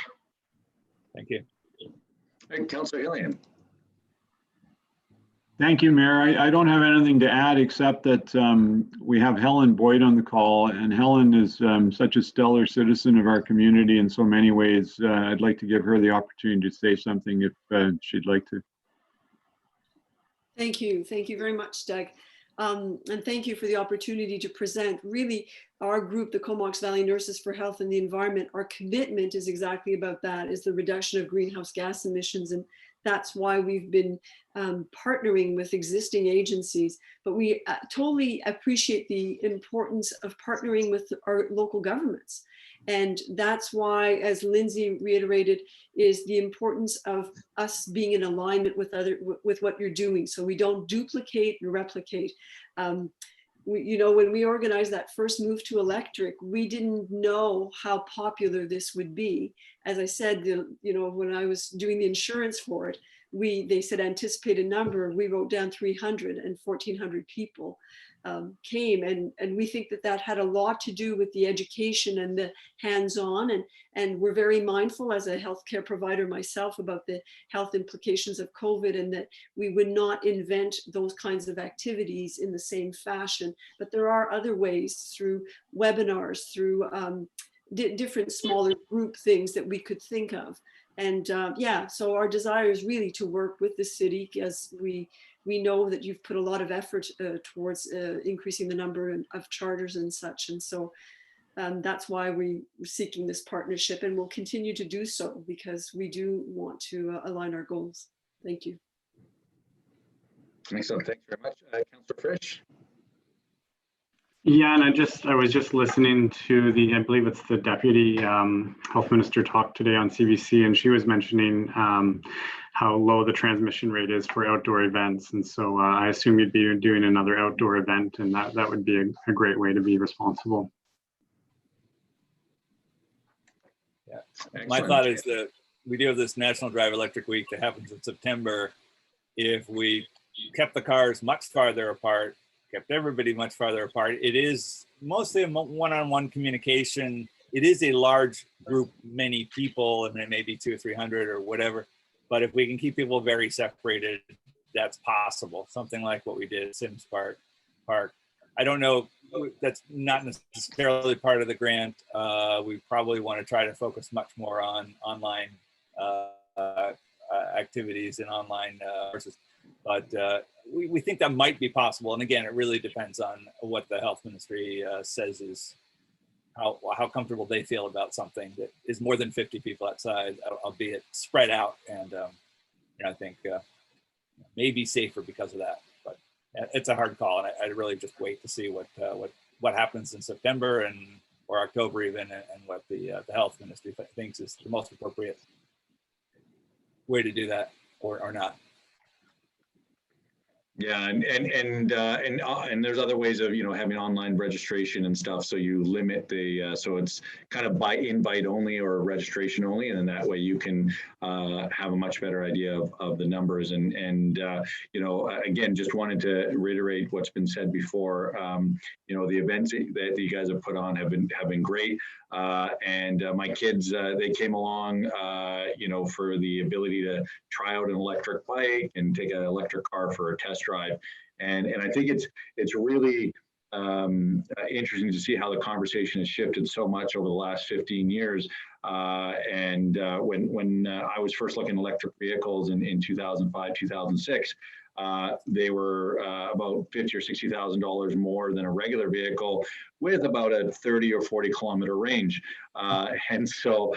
Thank you. Hey, Councillor Hillian. Thank you, Mayor. I don't have anything to add except that we have Helen Boyd on the call, and Helen is such a stellar citizen of our community in so many ways. I'd like to give her the opportunity to say something if she'd like to. Thank you. Thank you very much, Doug. And thank you for the opportunity to present. Really, our group, the Comox Valley Nurses for Health and the Environment, our commitment is exactly about that, is the reduction of greenhouse gas emissions. And that's why we've been partnering with existing agencies. But we totally appreciate the importance of partnering with our local governments. And that's why, as Lindsay reiterated, is the importance of us being in alignment with what you're doing, so we don't duplicate and replicate. When we organized that first move to electric, we didn't know how popular this would be. As I said, when I was doing the insurance for it, they said anticipate a number. We wrote down 300, and 1,400 people came, and we think that had a lot to do with the education and the hands-on, and we're very mindful as a healthcare provider myself about the health implications of COVID, and that we would not invent those kinds of activities in the same fashion. But there are other ways, through webinars, through different smaller group things that we could think of. And so our desire is really to work with the city, as we know that you've put a lot of effort towards increasing the number of charters and such. And so that's why we're seeking this partnership, and we'll continue to do so because we do want to align our goals. Thank you. Excellent. Thanks very much. Councillor Frisch. Yeah, and I was just listening to I believe it's the Deputy Health Minister talk today on CBC, and she was mentioning how low the transmission rate is for outdoor events. And so I assume you'd be doing another outdoor event, and that would be a great way to be responsible. Yeah. Excellent. My thought is that we do have this National Drive Electric Week that happens in September. If we kept the cars much farther apart, kept everybody much farther apart, it is mostly a one-on-one communication. It is a large group, many people, and it may be 200 or 300 or whatever. But if we can keep people very separated, that's possible. Something like what we did at Sims Park. I don't know, that's not necessarily part of the grant. We probably want to try to focus much more on online activities and online courses. But we think that might be possible. And again, it really depends on what the health ministry says is how comfortable they feel about something that is more than 50 people outside, albeit spread out. And I think maybe safer because of that. But it's a hard call, and I'd really just wait to see what happens in September or October even, and what the health ministry thinks is the most appropriate way to do that, or not. Yeah, and there's other ways of having online registration and stuff. So you limit so it's kind of by invite only or registration only, and then that way you can have a much better idea of the numbers. And again, just wanted to reiterate what's been said before. The events that you guys have put on have been great. And my kids, they came along, for the ability to try out an electric bike and take an electric car for a test drive. And I think it's really interesting to see how the conversation has shifted so much over the last 15 years. When I was first looking at electric vehicles in 2005, 2006, they were about $50,000 or $60,000 more than a regular vehicle, with about a 30 or 40 kilometer range. And so,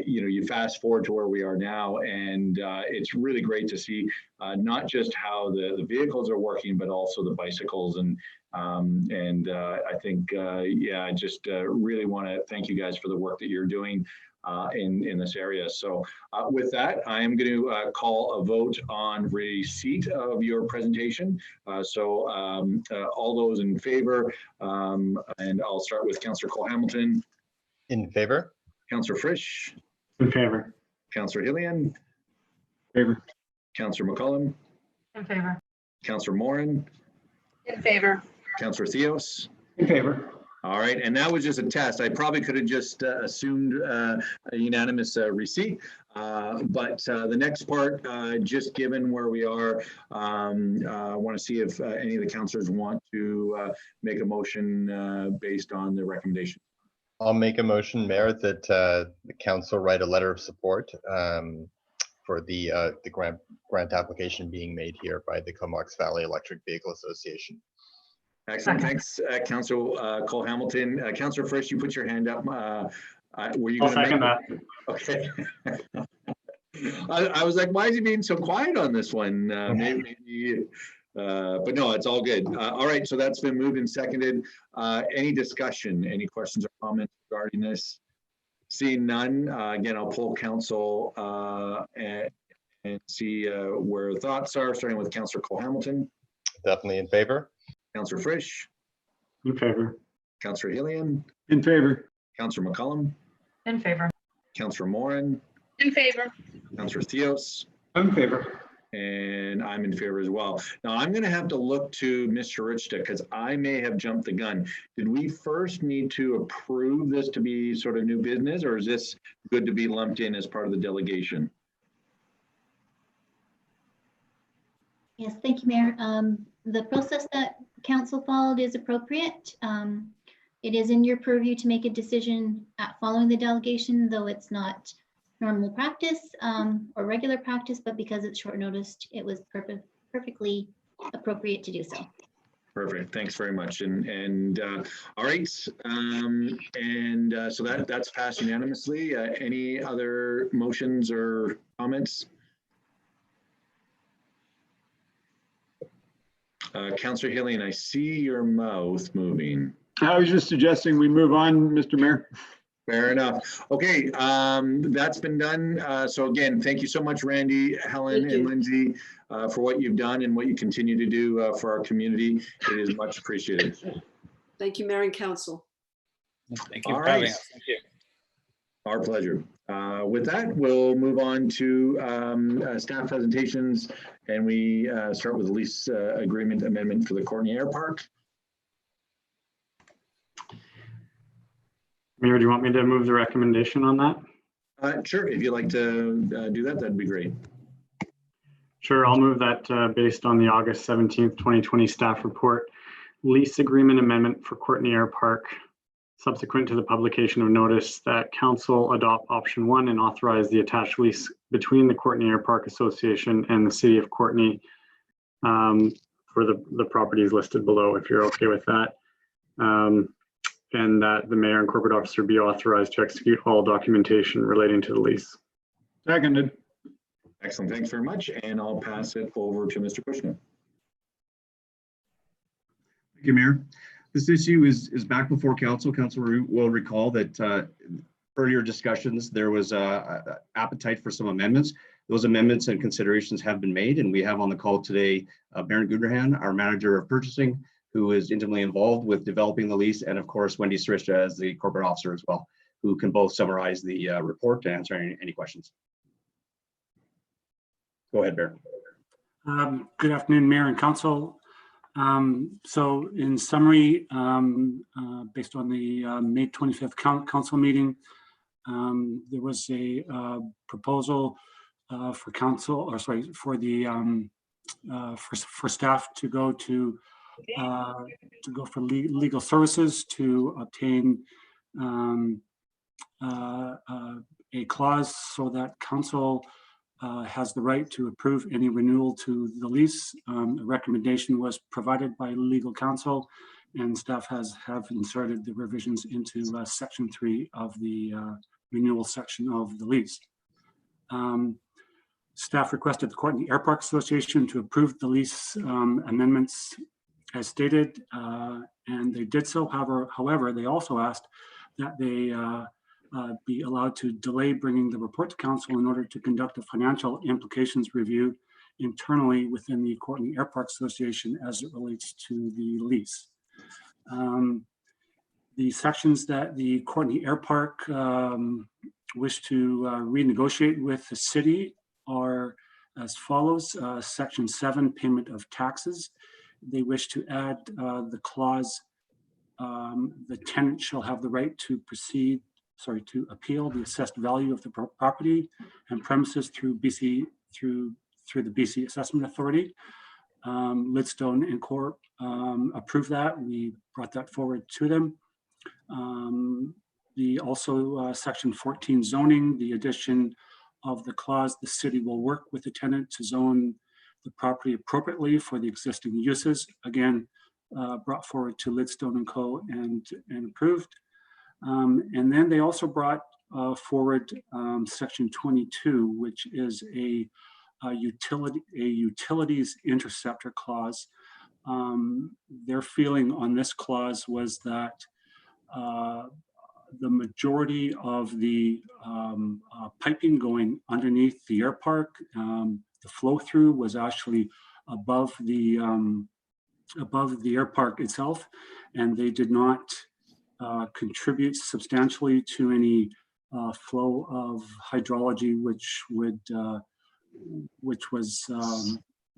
you fast forward to where we are now, and it's really great to see not just how the vehicles are working, but also the bicycles. And I think, I just really want to thank you guys for the work that you're doing in this area. So with that, I am going to call a vote on receipt of your presentation. So all those in favor, and I'll start with Councillor Cole-Hamilton. In favor. Councillor Frisch. In favor. Councillor Hillian. Favor. Councillor McCullum. In favor. Councillor Morin. In favor. Councillor Theos. In favor. All right, and that was just a test. I probably could have just assumed a unanimous receipt, but the next part, just given where we are, I want to see if any of the councillors want to make a motion based on the recommendation. I'll make a motion, Mayor, that the council write a letter of support the grant application being made here by the Comox Valley Electric Vehicle Association. Excellent. Thanks, Councillor Cole Hamilton. Councillor Frisch, you put your hand up. Were you I'll going to second that. Okay. I was like, why is he being so quiet on this one? Maybe, but no, it's all good. All right, so that's been moved and seconded. Any discussion, any questions or comments regarding this? Seeing none, again, I'll poll council and see where thoughts are, starting with Councillor Cole Hamilton. Definitely in favor. Councillor Frisch. In favor. Councillor Hillian. In favor. Councillor McCollum. In favor. Councillor Moran. In favor. Councillor Theos. I'm in favor. And I'm in favor as well. Now I'm going to have to look to Mr. Richta because I may have jumped the gun. Did we first need to approve this to be sort of new business, or is this good to be lumped in as part of the delegation? Yes, thank you, Mayor. The process that council followed is appropriate. It is in your purview to make a decision following the delegation, though it's not normal practice or regular practice, but because it's short noticed, it was perfectly appropriate to do so. Perfect. Thanks very much. And all right. So that's passed unanimously. Any other motions or comments? Councillor Hillian, I see your mouth moving. I was just suggesting we move on, Mr. Mayor. Fair enough. Okay, that's been done. So again, thank you so much, Randy, Helen, and Lindsay, for what you've done and what you continue to do for our community. It is much appreciated. Thank you, Mayor and Council. Thank you for having us. Thank you. Our pleasure. With that, we'll move on to staff presentations, and we start with the lease agreement amendment for the Courtenay Air Park. Mayor, do you want me to move the recommendation on that? Sure, if you'd like to do that, that'd be great. Sure, I'll move that based on the August 17th, 2020 staff report. Lease agreement amendment for Courtenay Air Park, subsequent to the publication of notice that council adopt option 1 and authorize the attached lease between the Courtenay Air Park Association and the City of Courtenay for the properties listed below, if you're okay with that. And that the mayor and corporate officer be authorized to execute all documentation relating to the lease. Seconded. Excellent, thanks very much. And I'll pass it over to Mr. Courtenay. Thank you, Mayor. This issue is back before council. Council will recall that earlier discussions, there was a appetite for some amendments. Those amendments and considerations have been made, and we have on the call today Baron Guderhan, our manager of purchasing, who is intimately involved with developing the lease, and of course, Wendy Srishta as the corporate officer as well, who can both summarize the report to answer any questions. Go ahead, Baron. Good afternoon, Mayor and Council. So in summary, based on the May 25th council meeting, there was a proposal for council, or sorry, for the for staff to go for legal services to obtain a clause so that council has the right to approve any renewal to the lease. A recommendation was provided by legal counsel, and staff have inserted the revisions into section 3 of the renewal section of the lease. Staff requested the Courtenay Air Park Association to approve the lease amendments as stated, and they did so. However, they also asked that they be allowed to delay bringing the report to council in order to conduct a financial implications review internally within the Courtenay Air Park Association as it relates to the lease. The sections that the Courtenay Air Park wish to renegotiate with the city are as follows. Section 7, payment of taxes. They wish to add the clause, the tenant shall have the right to to appeal the assessed value of the property and premises through the BC Assessment Authority. Lidstone and Corp approved that. We brought that forward to them. Also section 14 zoning, the addition of the clause, the city will work with the tenant to zone the property appropriately for the existing uses. Again, brought forward to Lidstone and Co. and approved. And then they also brought forward section 22, which is a utilities interceptor clause. Their feeling on this clause was that the majority of the piping going underneath the air park, the flow through was actually above the air park itself, and they did not contribute substantially to any flow of hydrology, which was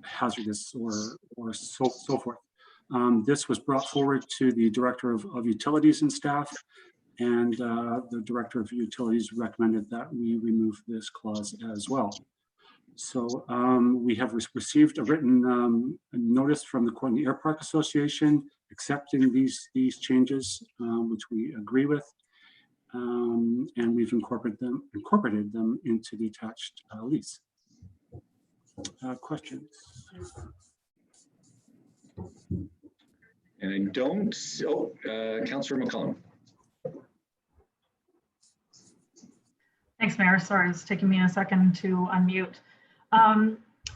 hazardous or so forth. This was brought forward to the Director of Utilities and staff, and the Director of Utilities recommended that we remove this clause as well. So we have received a written notice from the Courtenay Air Park Association accepting these changes, which we agree with, and we've incorporated them into the attached lease. Questions? And I don't, Councillor McCollum. Thanks, Mayor. Sorry, it's taking me a second to unmute.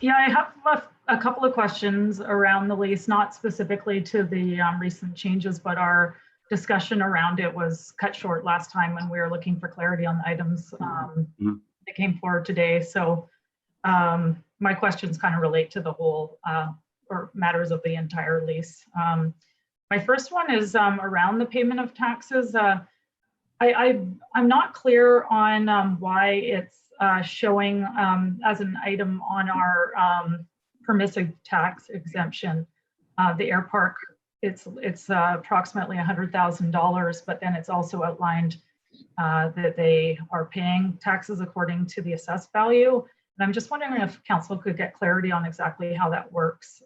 Yeah, I have a couple of questions around the lease, not specifically to the recent changes, but our discussion around it was cut short last time when we were looking for clarity on the items that came forward today. So my questions kind of relate to the whole or matters of the entire lease. My first one is around the payment of taxes. I'm not clear on why it's showing as an item on our permissive tax exemption. The air park, it's approximately $100,000, but then it's also outlined that they are paying taxes according to the assessed value. And I'm just wondering if council could get clarity on exactly how that works,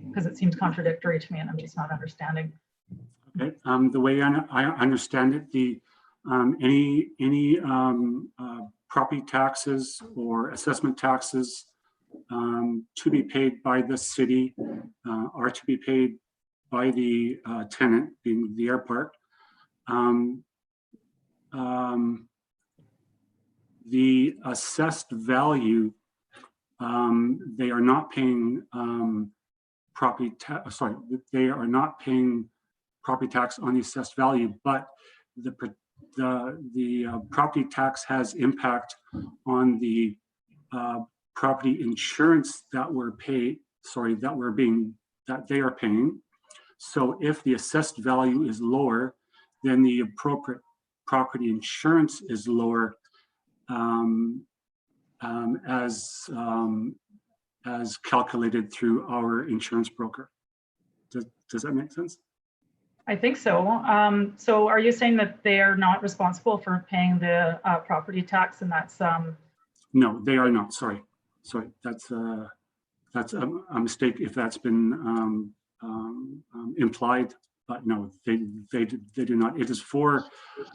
because it seems contradictory to me and I'm just not understanding. Okay, the way I understand it, the any property taxes or assessment taxes to be paid by the city are to be paid by the tenant, being the air park. The assessed value, they are not paying property tax. Sorry, they are not paying property tax on the assessed value, but the property tax has impact on the property insurance that they are paying. So if the assessed value is lower, then the appropriate property insurance is lower, as calculated through our insurance broker. Does that make sense? I think so. So are you saying that they are not responsible for paying the property tax, and that's No, they are not. Sorry, that's a mistake if that's been implied, but no, they do not. It is for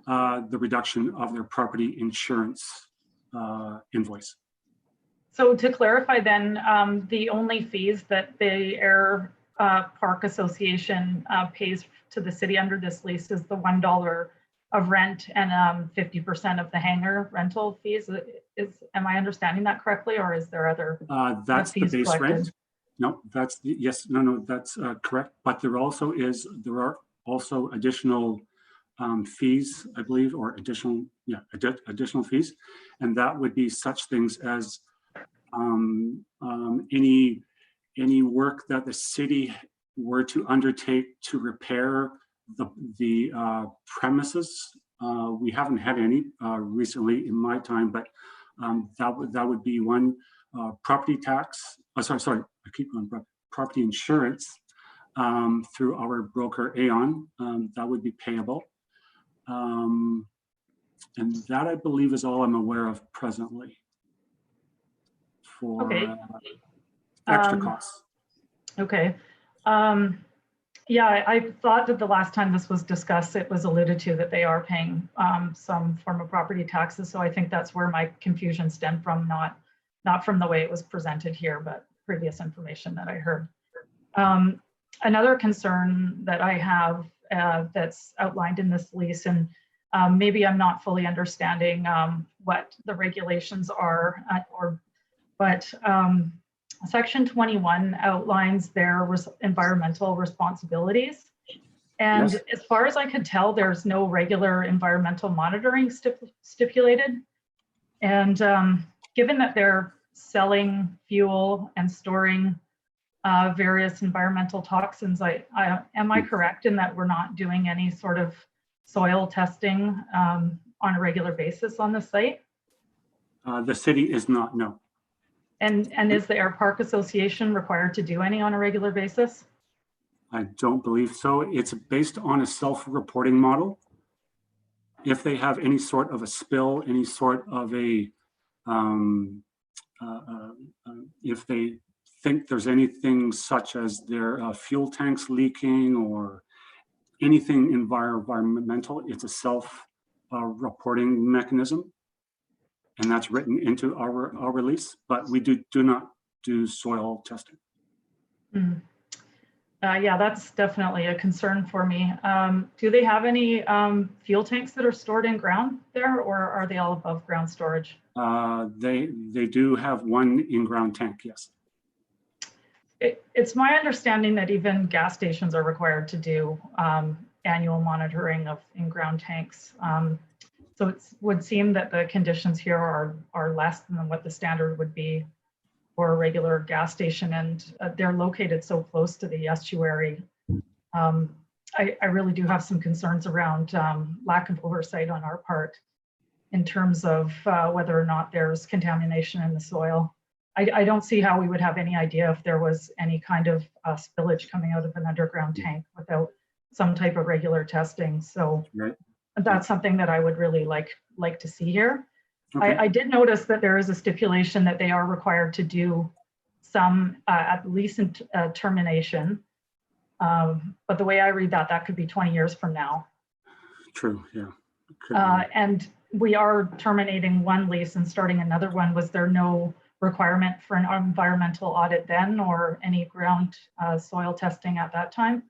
the reduction of their property insurance invoice. So to clarify then, the only fees that the Air Park Association pays to the city under this lease is the $1 of rent and 50% of the hangar rental fees. Am I understanding that correctly, or is there other that's the fees base collected? rent? No, that's the, yes, no, that's correct. But there are also additional fees, I believe, or additional fees, and that would be such things as any work that the city were to undertake to repair the premises. We haven't had any recently in my time, but that would be one. Property tax. Sorry, I keep going. Property insurance through our broker Aon, that would be payable, and that I believe is all I'm aware of presently for extra costs. Okay. Yeah, I thought that the last time this was discussed, it was alluded to that they are paying some form of property taxes. So I think that's where my confusion stemmed from, not from the way it was presented here, but previous information that I heard. Another concern that I have that's outlined in this lease, and maybe I'm not fully understanding what the regulations are, but Section 21 outlines their environmental responsibilities. And Yes. as far as I could tell, there's no regular environmental monitoring stipulated. And given that they're selling fuel and storing various environmental toxins, am I correct in that we're not doing any sort of soil testing on a regular basis on the site? The city is not, no. And is the Air Park Association required to do any on a regular basis? I don't believe so. It's based on a self-reporting model. If they have any sort of a spill, any sort of a, if they think there's anything such as their fuel tanks leaking or anything environmental, it's a self-reporting mechanism. And that's written into our release, but we do not do soil testing. Yeah, that's definitely a concern for me. Do they have any fuel tanks that are stored in ground there, or are they all above ground storage? They do have one in-ground tank, yes. It's my understanding that even gas stations are required to do annual monitoring of in-ground tanks. So it would seem that the conditions here are less than what the standard would be for a regular gas station, and they're located so close to the estuary. I really do have some concerns around lack of oversight on our part in terms of whether or not there's contamination in the soil. I don't see how we would have any idea if there was any kind of spillage coming out of an underground tank without some type of regular testing. So that's something that I would really like to see here. Okay. I did notice that there is a stipulation that they are required to do some at least termination. But the way I read that, that could be 20 years from now. True, yeah. And we are terminating one lease and starting another one. Was there no requirement for an environmental audit then, or any ground soil testing at that time?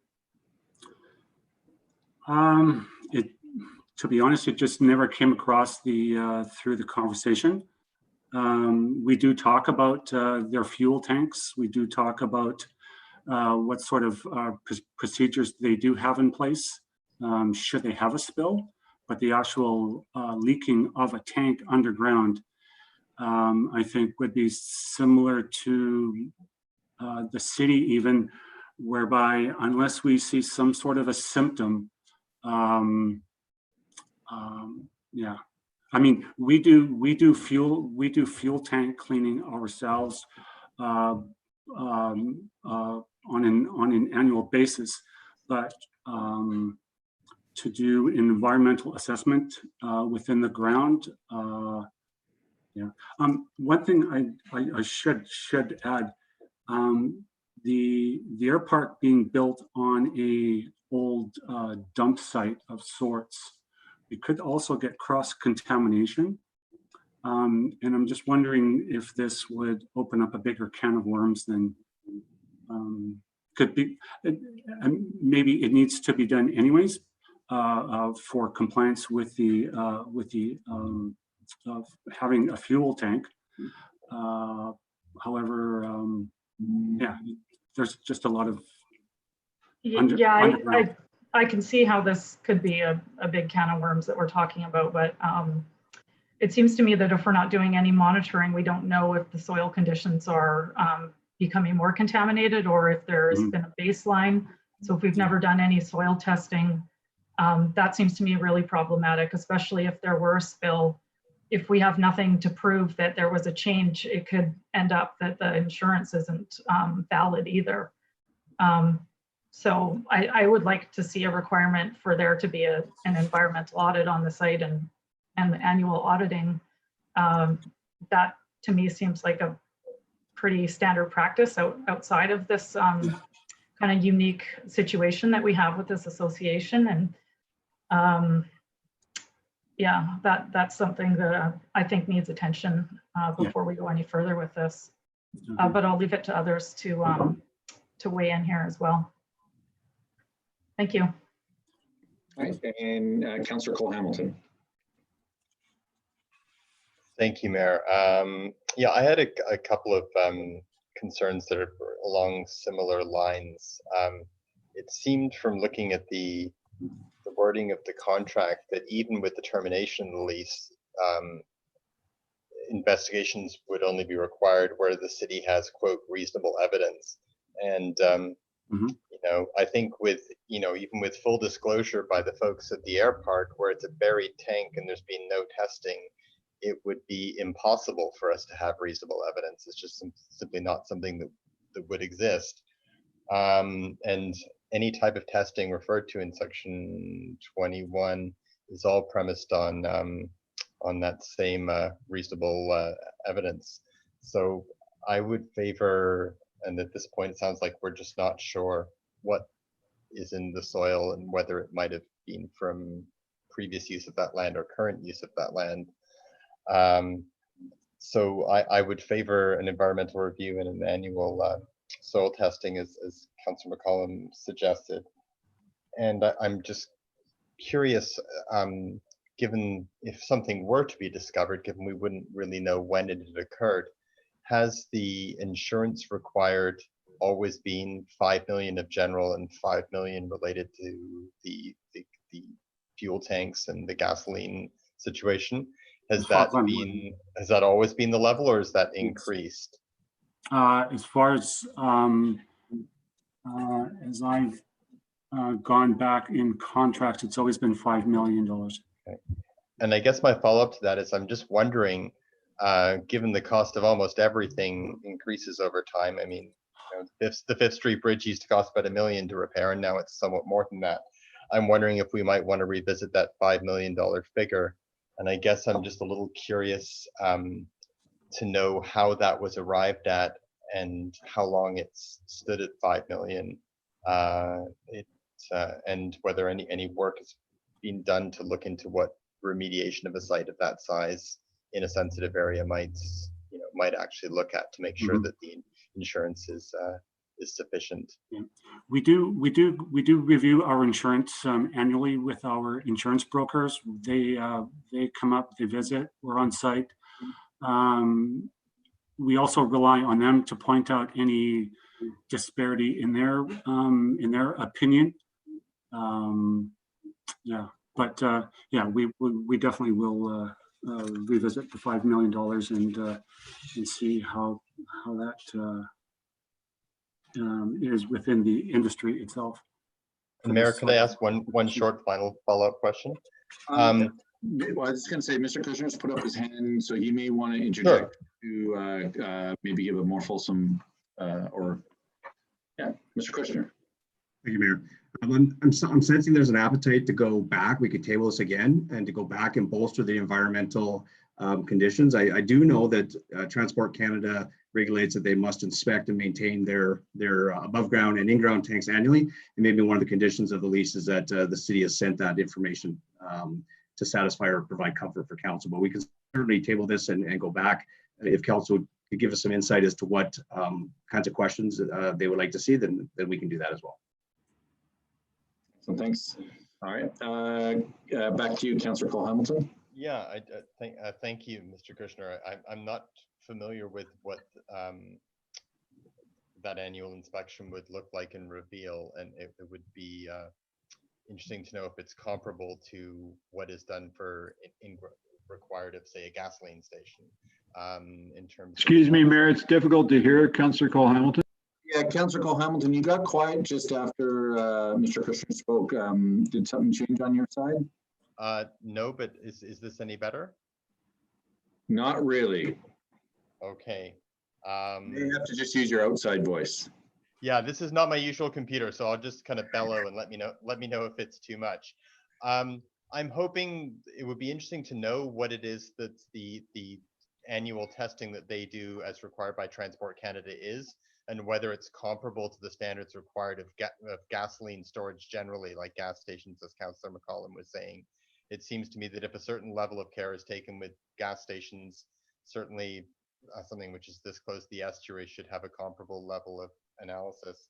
To be honest, it just never came across through the conversation. We do talk about their fuel tanks. We do talk about what sort of procedures they do have in place should they have a spill. But the actual leaking of a tank underground, I think, would be similar to the city even, whereby unless we see some sort of a symptom, yeah, I mean, we do fuel tank cleaning ourselves on an annual basis, but to do an environmental assessment within the ground, yeah. One thing I should add, the air park being built on a old dump site of sorts, we could also get cross-contamination. And I'm just wondering if this would open up a bigger can of worms than could be. Maybe it needs to be done anyways for compliance with the of having a fuel tank. However, yeah, there's just a lot of I can see how this could be a big can of worms that we're talking about, but it seems to me that if we're not doing any monitoring, we don't know if the soil conditions are becoming more contaminated or if there's been a baseline. So if we've never done any soil testing, that seems to me really problematic, especially if there were a spill. If we have nothing to prove that there was a change, it could end up that the insurance isn't valid either. So I would like to see a requirement for there to be an environmental audit on the site and the annual auditing. That to me seems like a pretty standard practice outside of this kind of unique situation that we have with this association. And yeah, that's something that I think needs attention before we go any further with this. But I'll leave it to others to weigh in here as well. Thank you. All right, and Councillor Cole Hamilton. Thank you, Mayor. Yeah, I had a couple of concerns that are along similar lines. It seemed from looking at the wording of the contract that even with the termination of the lease, investigations would only be required where the city has, quote, reasonable evidence. And, you know, I think with, you know, even with full disclosure by the folks at the air park where it's a buried tank and there's been no testing, it would be impossible for us to have reasonable evidence. It's just simply not something that would exist. And any type of testing referred to in section 21 is all premised on that same reasonable evidence. So I would favor, and at this point it sounds like we're just not sure what is in the soil and whether it might have been from previous use of that land or current use of that land. So I would favor an environmental review and an annual soil testing as Councillor McCollum suggested. And I'm just curious, given if something were to be discovered, given we wouldn't really know when it had occurred, has the insurance required always been 5 million of general and 5 million related to the fuel tanks and the gasoline situation? Has that always been the level, or is that increased? As far as I've gone back in contracts, it's always been $5 million. Okay. And I guess my follow-up to that is I'm just wondering, given the cost of almost everything increases over time, I mean, you know, the Fifth Street Bridge used to cost about $1 million to repair, and now it's somewhat more than that. I'm wondering if we might want to revisit that $5 million figure. And I guess I'm just a little curious to know how that was arrived at and how long it's stood at 5 million, and whether any work has been done to look into what remediation of a site of that size in a sensitive area might actually look at to make sure that the insurance is sufficient. Yeah. We do review our insurance annually with our insurance brokers. They come up, they visit, we're on site. We also rely on them to point out any disparity in their opinion. Yeah, but yeah, we definitely will revisit the $5 million and see how that is within the industry itself. And Mayor, can I ask one short final follow-up question? Well, I was just going to say, Mr. Kushner's put up his hand, so he may want to interject to maybe give a more fulsome yeah, Mr. Kushner. Thank you, Mayor. I'm sensing there's an appetite to go back. We could table this again and to go back and bolster the environmental conditions. I do know that Transport Canada regulates that they must inspect and maintain their above ground and in-ground tanks annually. And maybe one of the conditions of the lease is that the city has sent that information to satisfy or provide comfort for council. But we can certainly table this and go back. If council could give us some insight as to what kinds of questions they would like to see, then we can do that as well. So thanks. All right, back to you, Councillor Cole Hamilton. Yeah, thank you, Mr. Kushner. I'm not familiar with what that annual inspection would look like and reveal, and it would be interesting to know if it's comparable to what is done for required of, say, a gasoline station. In terms. Excuse me, Mayor, it's difficult to hear Councillor Cole Hamilton. Yeah, Councillor Cole Hamilton, you got quiet just after Mr. Kushner spoke. Did something change on your side? No, but is this any better? Not really. Okay. You have to just use your outside voice. Yeah, this is not my usual computer, so I'll just kind of bellow and let me know if it's too much. I'm hoping it would be interesting to know what it is that the annual testing that they do as required by Transport Canada is. and whether it's comparable to the standards required of gasoline storage generally, like gas stations, as Councillor McCollum was saying. It seems to me that if a certain level of care is taken with gas stations, certainly something which is this close to the estuary should have a comparable level of analysis.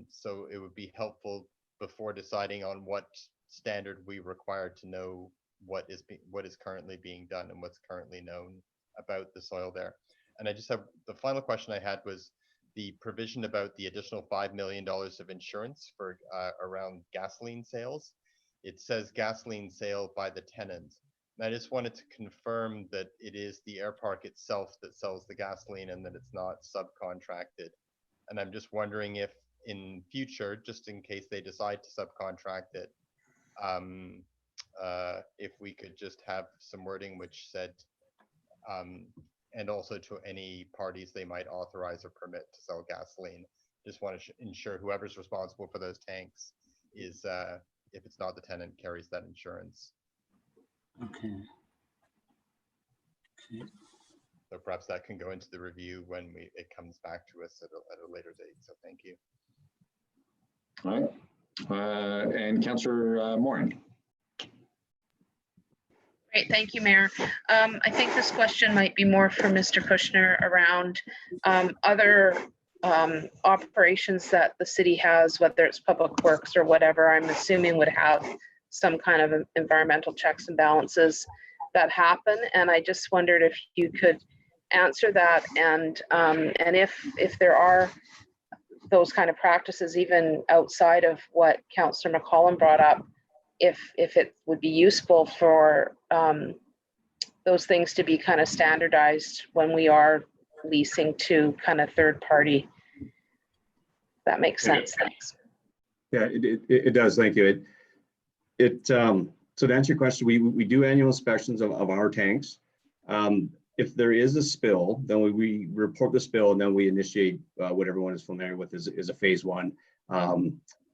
So it would be helpful before deciding on what standard we require to know what is currently being done and what's currently known about the soil there. And I just have the final question I had was the provision about the additional $5 million of insurance for around gasoline sales. It says gasoline sale by the tenant. And I just wanted to confirm that it is the air park itself that sells the gasoline and that it's not subcontracted. And I'm just wondering if in future, just in case they decide to subcontract it, if we could just have some wording which said, and also to any parties they might authorize or permit to sell gasoline. Just want to ensure whoever's responsible for those tanks is, if it's not the tenant, carries that insurance. Okay. So perhaps that can go into the review when it comes back to us at a later date. So thank you. All right. And Councillor Morin. Great, thank you, Mayor. I think this question might be more for Mr. Kushner around other operations that the city has, whether it's public works or whatever, I'm assuming would have some kind of environmental checks and balances that happen. And I just wondered if you could answer that, and if there are those kind of practices even outside of what Councillor McCollum brought up, if it would be useful for those things to be kind of standardized when we are leasing to kind of third party. That makes sense. Thanks. Yeah, it does. Thank you. So to answer your question, we do annual inspections of our tanks. If there is a spill, then we report the spill, and then we initiate what everyone is familiar with is a phase one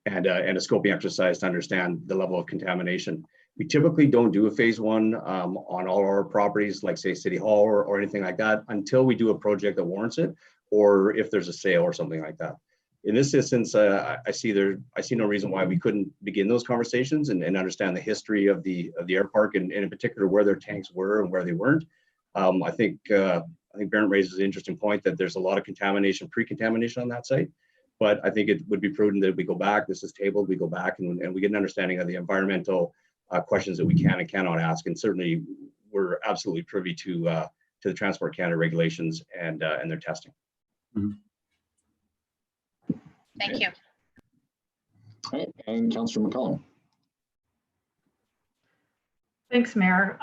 and a scoping exercise to understand the level of contamination. We typically don't do a phase one on all our properties, like say City Hall or anything like that, until we do a project that warrants it, or if there's a sale or something like that. In this instance, I see no reason why we couldn't begin those conversations and understand the history of the air park, and in particular where their tanks were and where they weren't. I think Barrett raises an interesting point that there's a lot of contamination, pre-contamination on that site. But I think it would be prudent that we go back, this is tabled, we go back and we get an understanding of the environmental questions that we can and cannot ask. And certainly we're absolutely privy to the Transport Canada regulations and their testing. Mm-hmm. Thank you. All right, and Councillor McCollum. Thanks, Mayor.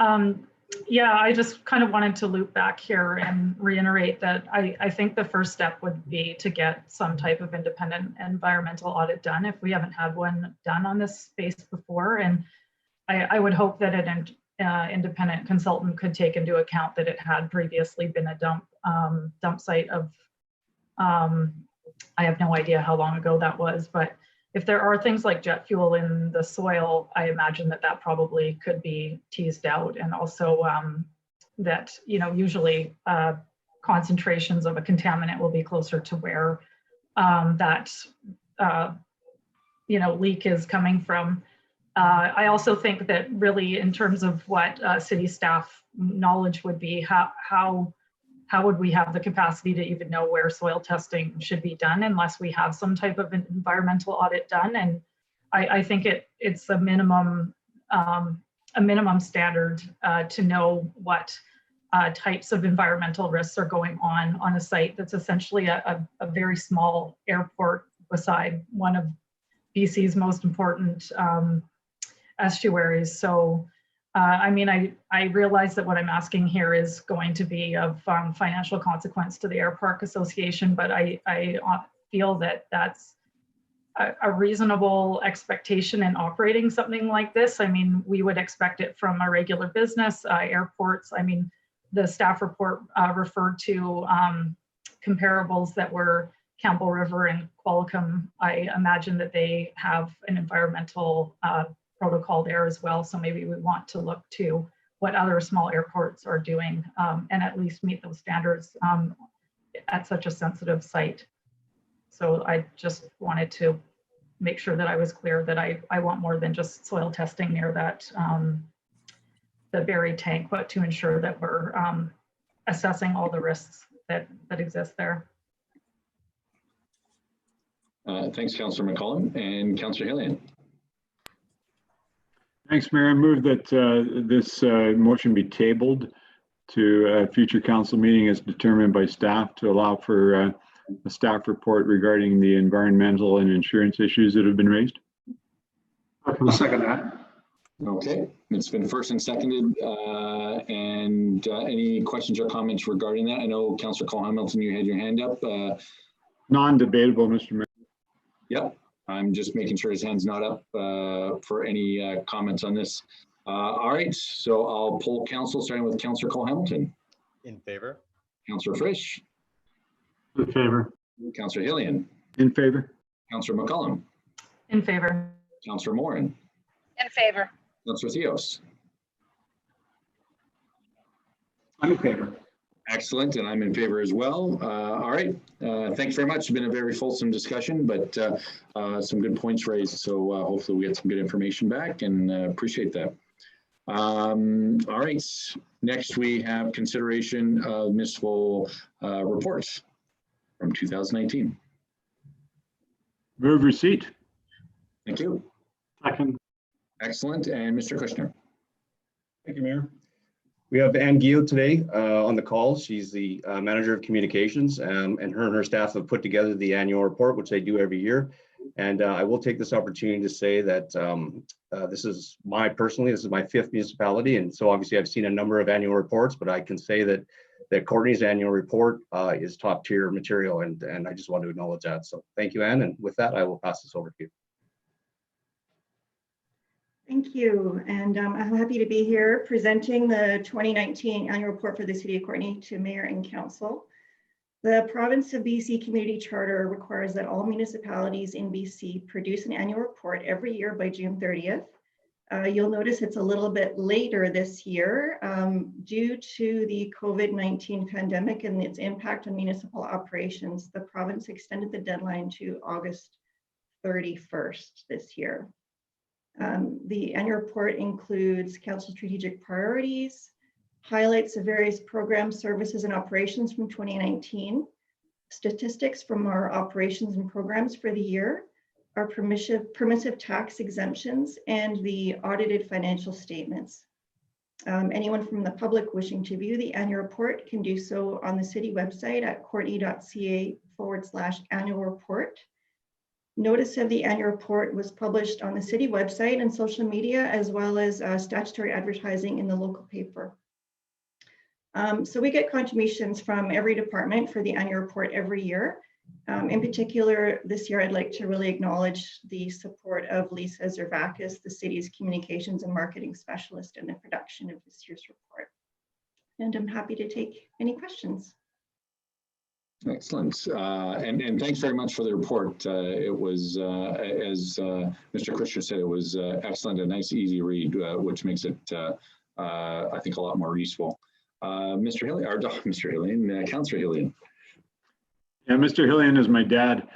Yeah, I just kind of wanted to loop back here and reiterate that I think the first step would be to get some type of independent environmental audit done if we haven't had one done on this space before. And I would hope that an independent consultant could take into account that it had previously been a dump site of, I have no idea how long ago that was, but if there are things like jet fuel in the soil, I imagine that probably could be teased out. And also that, usually concentrations of a contaminant will be closer to where that, leak is coming from. I also think that really in terms of what city staff knowledge would be, how would we have the capacity to even know where soil testing should be done unless we have some type of environmental audit done? And I think it's a minimum standard to know what types of environmental risks are going on a site that's essentially a very small airport beside one of BC's most important estuaries. So I realize that what I'm asking here is going to be of financial consequence to the Air Park Association, but I feel that that's a reasonable expectation in operating something like this. I mean, we would expect it from a regular business, airports. I mean, the staff report referred to comparables that were Campbell River and Qualicum. I imagine that they have an environmental protocol there as well. So maybe we want to look to what other small airports are doing and at least meet those standards. at such a sensitive site. So I just wanted to make sure that I was clear that I want more than just soil testing near that the buried tank, but to ensure that we're assessing all the risks that exist there. Thanks, Councillor McCollum. And Councillor Hillian. Thanks, Mayor. I move that this motion be tabled to a future council meeting as determined by staff to allow for a staff report regarding the environmental and insurance issues that have been raised. I'll second that. Okay, it's been first and seconded. And any questions or comments regarding that? I know Councillor Cole-Hamilton, you had your hand up. Non-debatable, Mr. Mayor. Yep, I'm just making sure his hand's not up for any comments on this. All right, so I'll poll council, starting with Councillor Cole-Hamilton. In favor. Councillor Frisch. In favor. Councillor Hillian. In favor. Councillor McCollum. In favor. Councillor Morin. In favor. Councillor Theos. I'm in favor. Excellent, and I'm in favor as well. All right, thanks very much. It's been a very fulsome discussion, but some good points raised. So hopefully we get some good information back, and appreciate that. All right, next we have consideration of municipal reports from 2019. Move receipt. Thank you. Second. Excellent, and Mr. Kushner. Thank you, Mayor. We have Ann Gio today on the call. She's the manager of communications, and her staff have put together the annual report, which they do every year. And I will take this opportunity to say that this is my 5th municipality. And so obviously I've seen a number of annual reports, but I can say that Courtenay's annual report is top tier material. And I just want to acknowledge that. So thank you, Ann. And with that, I will pass this over to you. Thank you, and I'm happy to be here presenting the 2019 annual report for the City of Courtenay to Mayor and Council. The Province of BC Community Charter requires that all municipalities in BC produce an annual report every year by June 30th. You'll notice it's a little bit later this year due to the COVID-19 pandemic and its impact on municipal operations. The province extended the deadline to August 31st this year. The annual report includes council strategic priorities, highlights of various programs, services, and operations from 2019, statistics from our operations and programs for the year, our permissive tax exemptions, and the audited financial statements. Anyone from the public wishing to view the annual report can do so on the city website at courtenay.ca/annual report. Notice of the annual report was published on the city website and social media, as well as statutory advertising in the local paper. So we get contributions from every department for the annual report every year. In particular, this year, I'd like to really acknowledge the support of Lisa Zervakis, the city's communications and marketing specialist, in the production of this year's report. And I'm happy to take any questions. Excellent, and thanks very much for the report. It was, as Mr. Kushner said, it was excellent, a nice, easy read, which makes it, I think, a lot more useful. Mr. Hillian, or Mr. Hillian, Councillor Hillian. Yeah, Mr. Hillian is my dad.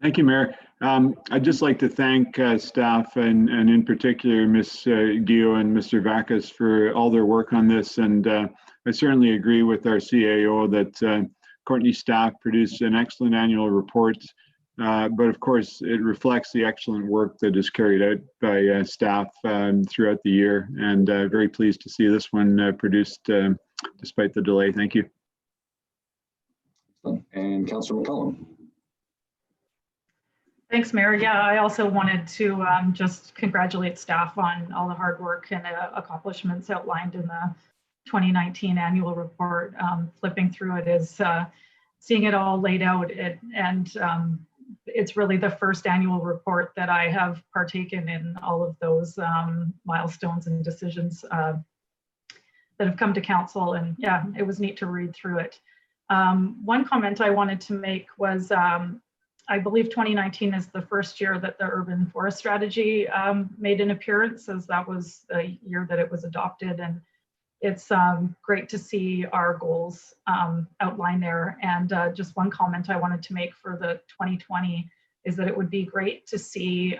Thank you, Mayor. I'd just like to thank staff and in particular Ms. Gio and Mr. Vakas for all their work on this. And I certainly agree with our CAO that Courtenay staff produced an excellent annual report. But of course, it reflects the excellent work that is carried out by staff throughout the year. And very pleased to see this one produced despite the delay. Thank you. And Councillor McCollum. Thanks, Mayor. Yeah, I also wanted to just congratulate staff on all the hard work and accomplishments outlined in the 2019 annual report. Flipping through it is seeing it all laid out, and it's really the first annual report that I have partaken in all of those milestones and decisions that have come to council. And yeah, it was neat to read through it. One comment I wanted to make was I believe 2019 is the first year that the urban forest strategy made an appearance, as that was the year that it was adopted. And it's great to see our goals outlined there. And just one comment I wanted to make for the 2020 is that it would be great to see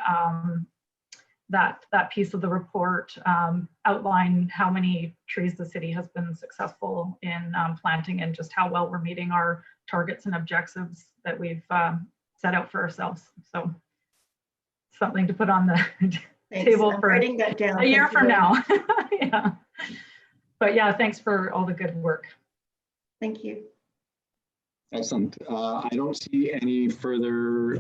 that piece of the report outline how many trees the city has been successful in planting and just how well we're meeting our targets and objectives that we've set out for ourselves. So something to put on the table I'm for writing that down. a year Thank you from very now. much. Yeah. But yeah, thanks for all the good work. Thank you. Excellent. I don't see any further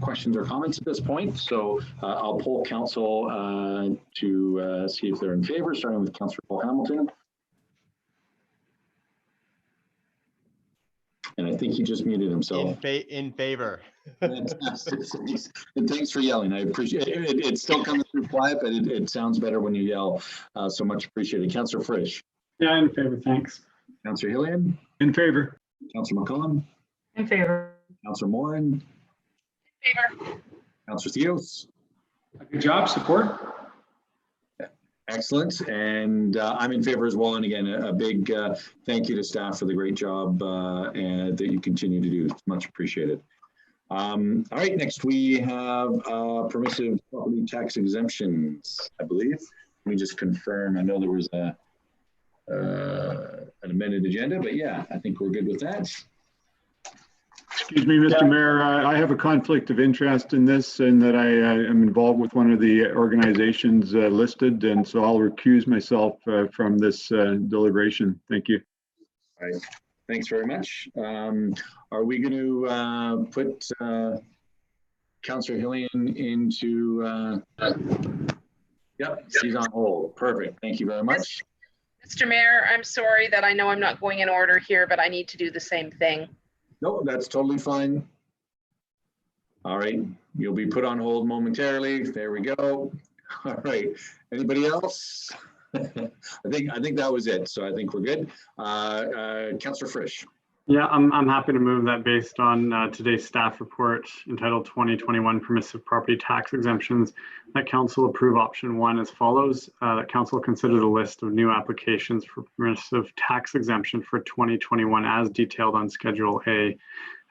questions or comments at this point, so I'll poll council to see if they're in favor, starting with Councillor Paul Hamilton. And I think he just muted himself. In favor. Fantastic. And thanks for yelling. I appreciate it. It's still coming through quiet, but it sounds better when you yell. So much appreciated. Councillor Frisch. Yeah, in favor, thanks. Councillor Hillian. In favor. Councillor McCollum. In favor. Councillor Morin. In favor. Councillor Theos. Good job, support. Excellent. And I'm in favor as well. And again, a big thank you to staff for the great job and that you continue to do. It's much appreciated. All right, next we have permissive property tax exemptions, I believe. Let me just confirm. I know there was an amended agenda, but yeah, I think we're good with that. Excuse me, Mr. Mayor, I have a conflict of interest in this in that I am involved with one of the organizations listed, and so I'll recuse myself from this deliberation. Thank you. All right, thanks very much. Are we going to put Councillor Hillian into, yep, she's on hold. Perfect, thank you very much. Mr. Mayor, I'm sorry that I know I'm not going in order here, but I need to do the same thing. No, that's totally fine. All right, you'll be put on hold momentarily. There we go. All right, anybody else? I think that was it. So I think we're good. Councillor Frisch. Yeah, I'm happy to move that based on today's staff report entitled 2021 Permissive Property Tax Exemptions, that council approve option 1 as follows. That council consider the list of new applications for permissive tax exemption for 2021 as detailed on Schedule A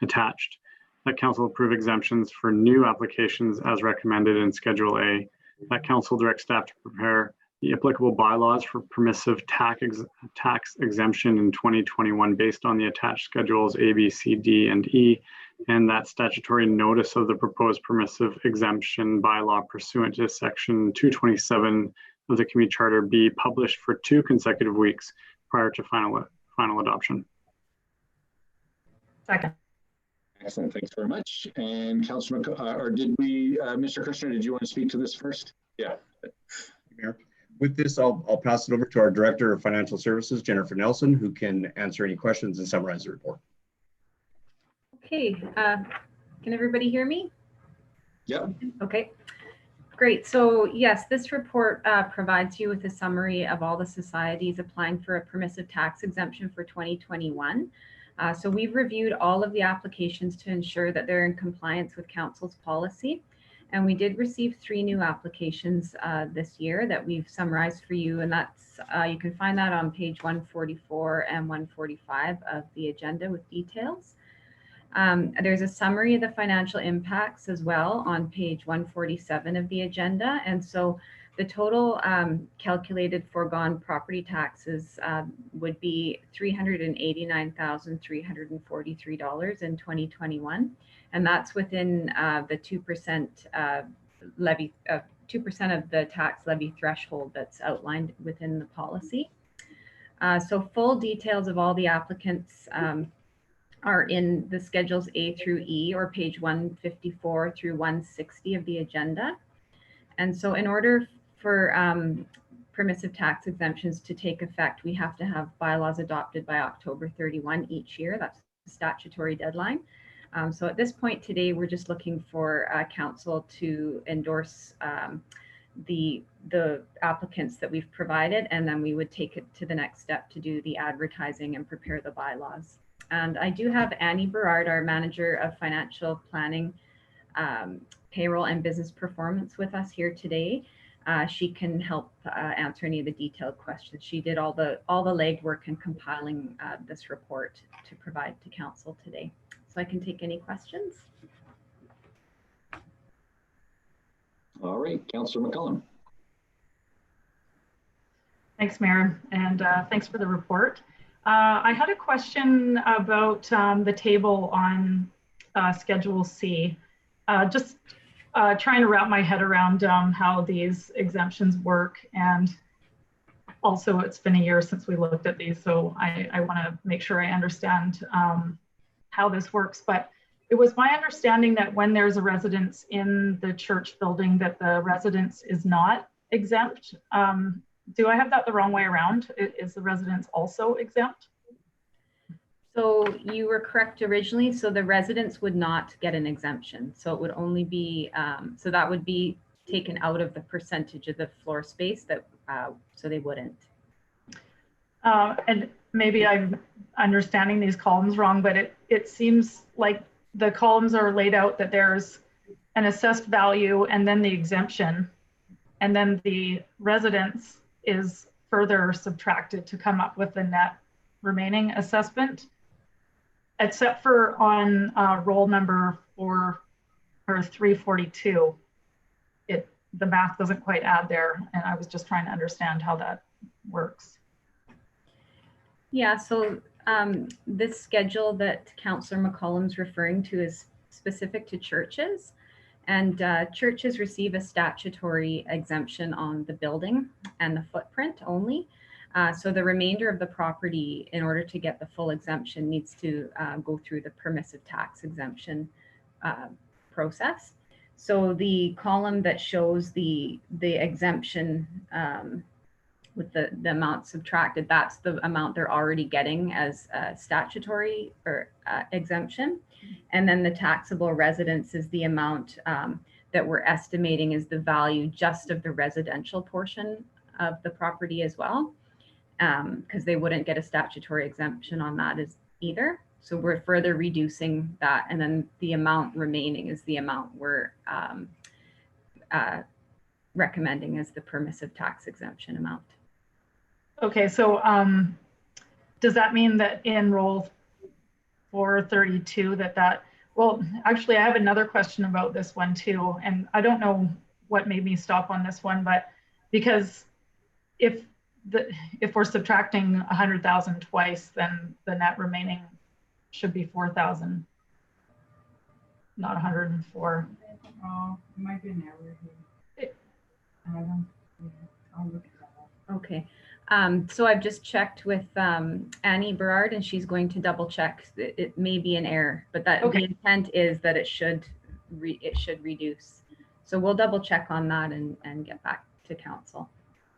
attached. That council approve exemptions for new applications as recommended in Schedule A. That council direct staff to prepare the applicable bylaws for permissive tax exemption in 2021 based on the attached schedules A, B, C, D, and E, and that statutory notice of the proposed permissive exemption bylaw pursuant to section 227 of the Community Charter be published for 2 consecutive weeks prior to final adoption. Second. Excellent, thanks very much. And Councillor, Mr. Kirshner, did you want to speak to this first? Yeah. Mayor. With this, I'll pass it over to our Director of Financial Services, Jennifer Nelson, who can answer any questions and summarize the report. Okay, can everybody hear me? Yep. Okay, great. So yes, this report provides you with a summary of all the societies applying for a permissive tax exemption for 2021. So we've reviewed all of the applications to ensure that they're in compliance with Council's policy. And we did receive 3 new applications this year that we've summarized for you. And that's, you can find that on page 144 and 145 of the agenda with details. There's a summary of the financial impacts as well on page 147 of the agenda. And so the total calculated foregone property taxes would be $389,343 in 2021. And that's within the 2% levy, 2% of the tax levy threshold that's outlined within the policy. So full details of all the applicants are in the schedules A through E, or page 154 through 160 of the agenda. And so in order for permissive tax exemptions to take effect, we have to have bylaws adopted by October 31 each year. That's the statutory deadline. So at this point today, we're just looking for council to endorse the applicants that we've provided, and then we would take it to the next step to do the advertising and prepare the bylaws. And I do have Annie Berard, our Manager of Financial Planning, Payroll and Business Performance with us here today. she can help answer any of the detailed questions. She did all the legwork in compiling this report to provide to council today. So I can take any questions. All right, Councillor McCollum. Thanks, Mayor, and thanks for the report. I had a question about the table on Schedule C. Just trying to wrap my head around how these exemptions work, and also it's been a year since we looked at these, so I want to make sure I understand how this works. But it was my understanding that when there's a residence in the church building, that the residence is not exempt. Do I have that the wrong way around? Is the residence also exempt? So you were correct originally. So the residents would not get an exemption. So it would only be, so that would be taken out of the percentage of the floor space that, so they wouldn't. And maybe I'm understanding these columns wrong, but it seems like the columns are laid out that there's an assessed value and then the exemption, and then the residence is further subtracted to come up with the net remaining assessment, except for on roll number 342. The math doesn't quite add there, and I was just trying to understand how that works. Yeah, so this schedule that Councillor McCollum's referring to is specific to churches, and churches receive a statutory exemption on the building and the footprint only. So the remainder of the property, in order to get the full exemption, needs to go through the permissive tax exemption process. So the column that shows the exemption with the amount subtracted, that's the amount they're already getting as statutory or exemption. And then the taxable residence is the amount that we're estimating is the value just of the residential portion of the property as well, because they wouldn't get a statutory exemption on that either. So we're further reducing that, and then the amount remaining is the amount we're recommending as the permissive tax exemption amount. Okay, so does that mean that in roll 432 well, actually I have another question about this one too, and I don't know what made me stop on this one, but because if we're subtracting 100,000 twice, then the net remaining should be 4,000, not 104. Oh, it might be an error here. I'll look at that. Okay. So I've just checked with Annie Berard, and she's going to double check. It may be an error, but that the intent is that it should reduce. So we'll double check on that and get back to council.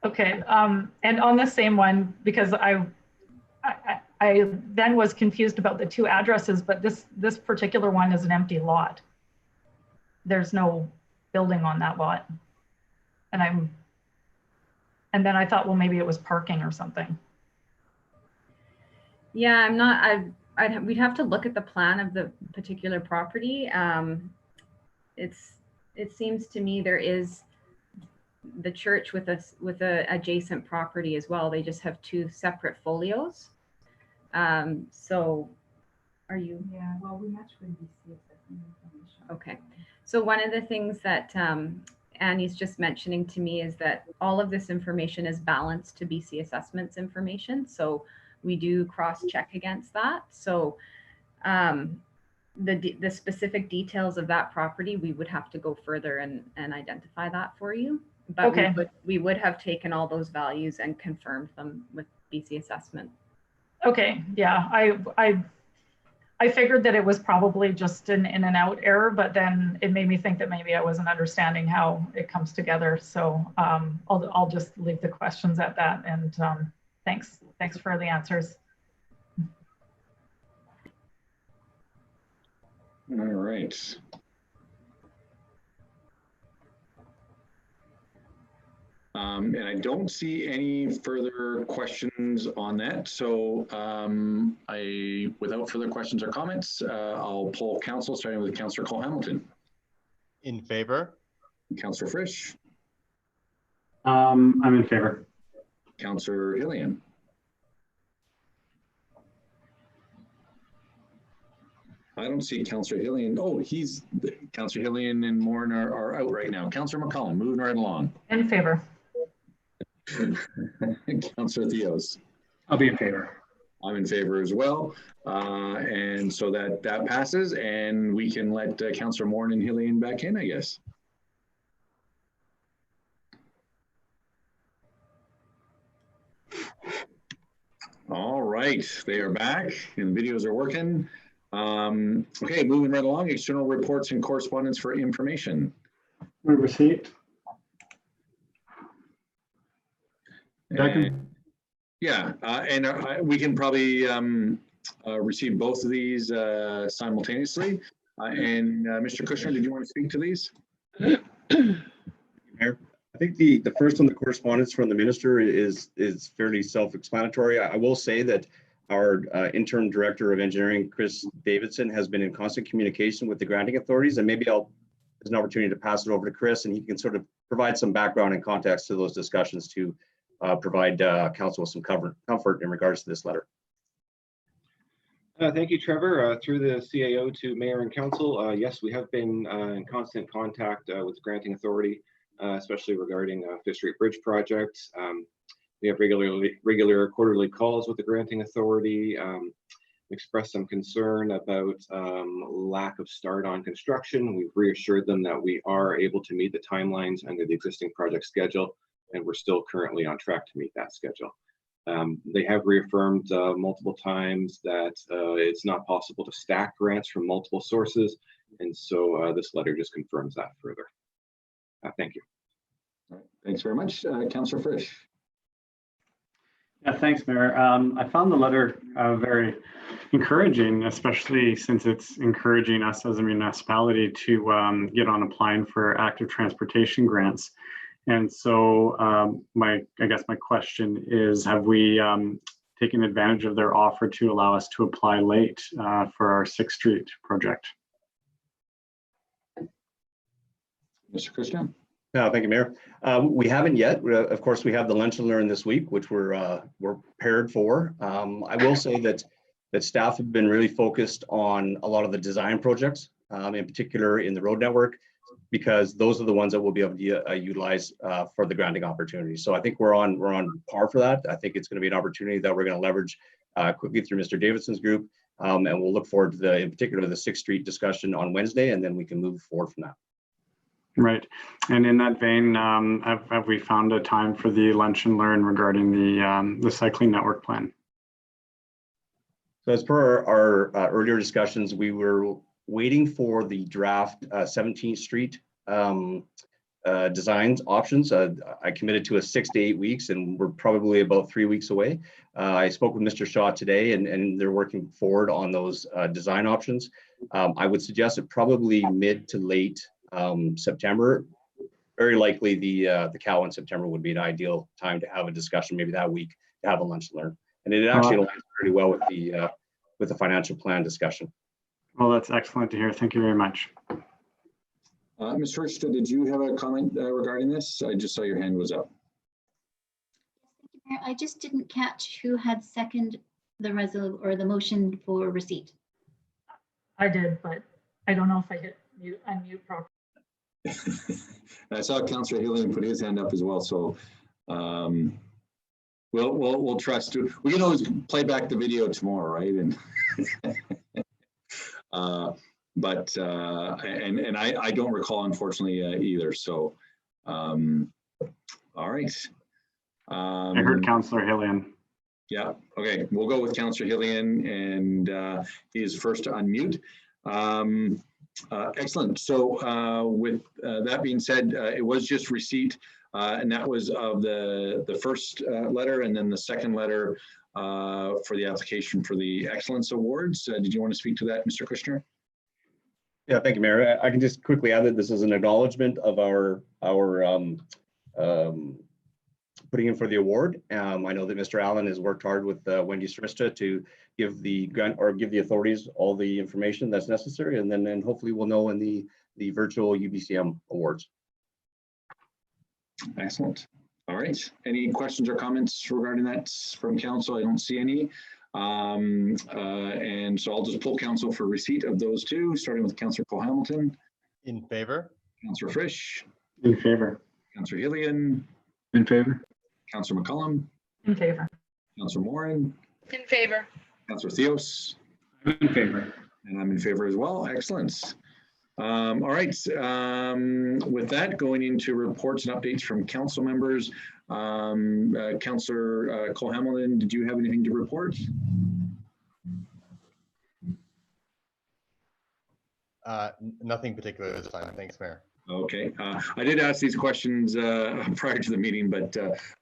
Okay, and on the same one, because I then was confused about the two addresses, but this particular one is an empty lot. There's no building on that lot, and then I thought, well, maybe it was parking or something. Yeah, I'm not. We'd have to look at the plan of the particular property. It seems to me there is the church with a adjacent property as well. They just have two separate folios. So are you? Yeah, well, we match with BC assessment information. Okay. So one of the things that Annie's just mentioning to me is that all of this information is balanced to BC assessments information. So we do cross-check against that. So the specific details of that property, we would have to go further and identify that for you. But okay, we would have taken all those values and confirmed them with BC assessment. Okay, yeah, I figured that it was probably just an in and out error, but then it made me think that maybe I wasn't understanding how it comes together. So I'll just leave the questions at that, and thanks for the answers. All right. And I don't see any further questions on that. So without further questions or comments, I'll poll council, starting with Councillor Cole Hamilton. In favor. Councillor Frisch. I'm in favor. Councillor Hillian. I don't see Councillor Hillian. Oh, Councillor Hillian and Morin are out right now. Councillor McCollum, moving right along. In favor. Councillor Theos. I'll be in favor. I'm in favor as well. And so that passes, and we can let Councillor Morin and Hillian back in, I guess. All right, they are back and videos are working. Okay, moving right along, external reports and correspondence for information. Move receipt. And, yeah, and we can probably receive both of these simultaneously. And Mr. Kushner, did you want to speak to these? Mayor, I think the first one, the correspondence from the minister, is fairly self-explanatory. I will say that our interim director of engineering, Chris Davidson, has been in constant communication with the granting authorities, and maybe there's an opportunity to pass it over to Chris, and he can sort of provide some background and context to those discussions to provide council with some comfort in regards to this letter. Thank you, Trevor. Through the CAO to Mayor and Council, yes, we have been in constant contact with the granting authority, especially regarding Fifth Street Bridge project. We have regular quarterly calls with the granting authority. Expressed some concern about lack of start on construction. We've reassured them that we are able to meet the timelines under the existing project schedule, and we're still currently on track to meet that schedule. They have reaffirmed multiple times that it's not possible to stack grants from multiple sources, and so this letter just confirms that further. Thank you. All right. Thanks very much. Councillor Frisch. Yeah, thanks, Mayor. I found the letter very encouraging, especially since it's encouraging us as a municipality to get on applying for active transportation grants. And so I guess my question is, have we taken advantage of their offer to allow us to apply late for our 6th Street project? Mr. Christian. Thank you, Mayor. We haven't yet. Of course, we have the lunch and learn this week, which we're prepared for. I will say that staff have been really focused on a lot of the design projects, in particular in the road network, because those are the ones that we'll be able to utilize for the granting opportunity. So I think we're on par for that. I think it's going to be an opportunity that we're going to leverage quickly through Mr. Davidson's group, and we'll look forward to in particular the 6th Street discussion on Wednesday, and then we can move forward from that. Right. And in that vein, have we found a time for the lunch and learn regarding the cycling network plan? So as per our earlier discussions, we were waiting for the draft 17th Street designs options. I committed to 6 to 8 weeks, and we're probably about 3 weeks away. I spoke with Mr. Shaw today, and they're working forward on those design options. I would suggest it probably mid to late September. Very likely the COW in September would be an ideal time to have a discussion, maybe that week, to have a lunch and learn. And it actually aligns pretty well with the financial plan discussion. Well, that's excellent to hear. Thank you very much. Ms. Hirschta, did you have a comment regarding this? I just saw your hand was up. I just didn't catch who had seconded the motion for receipt. I did, but I don't know if I hit unmute properly. I saw Councillor Hillian put his hand up as well, so we'll trust you. We can always play back the video tomorrow, right? And I don't recall, unfortunately, either. So, all right. I heard Councillor Hillian. Yeah. Okay. We'll go with Councillor Hillian, and he is first to unmute. Excellent. So with that being said, it was just receipt, and that was of the first letter, and then the second letter for the application for the Excellence Awards. Did you want to speak to that, Mr. Kushner? Yeah, thank you, Mayor. I can just quickly add that this is an acknowledgement of our putting in for the award. I know that Mr. Allen has worked hard with Wendy Srista to give the grant or give the authorities all the information that's necessary, and then hopefully we'll know in the virtual UBCM awards. Excellent. right. Any questions or comments regarding that from council? I don't see any. And so I'll just pull council for receipt of those two, starting with Councillor Cole-Hamilton. In favor. Councillor Frisch. In favor. Councillor Hillian. In favor. Councillor McCullum. In favor. Councillor Moran. In favor. Councillor Theos. I'm in favor. And I'm in favor as well. Excellent. All right. With that, going into reports and updates from council members, Councillor Cole-Hamilton, did you have anything to report? Nothing particular this time. Thanks, Mayor. Okay. I did ask these questions prior to the meeting, but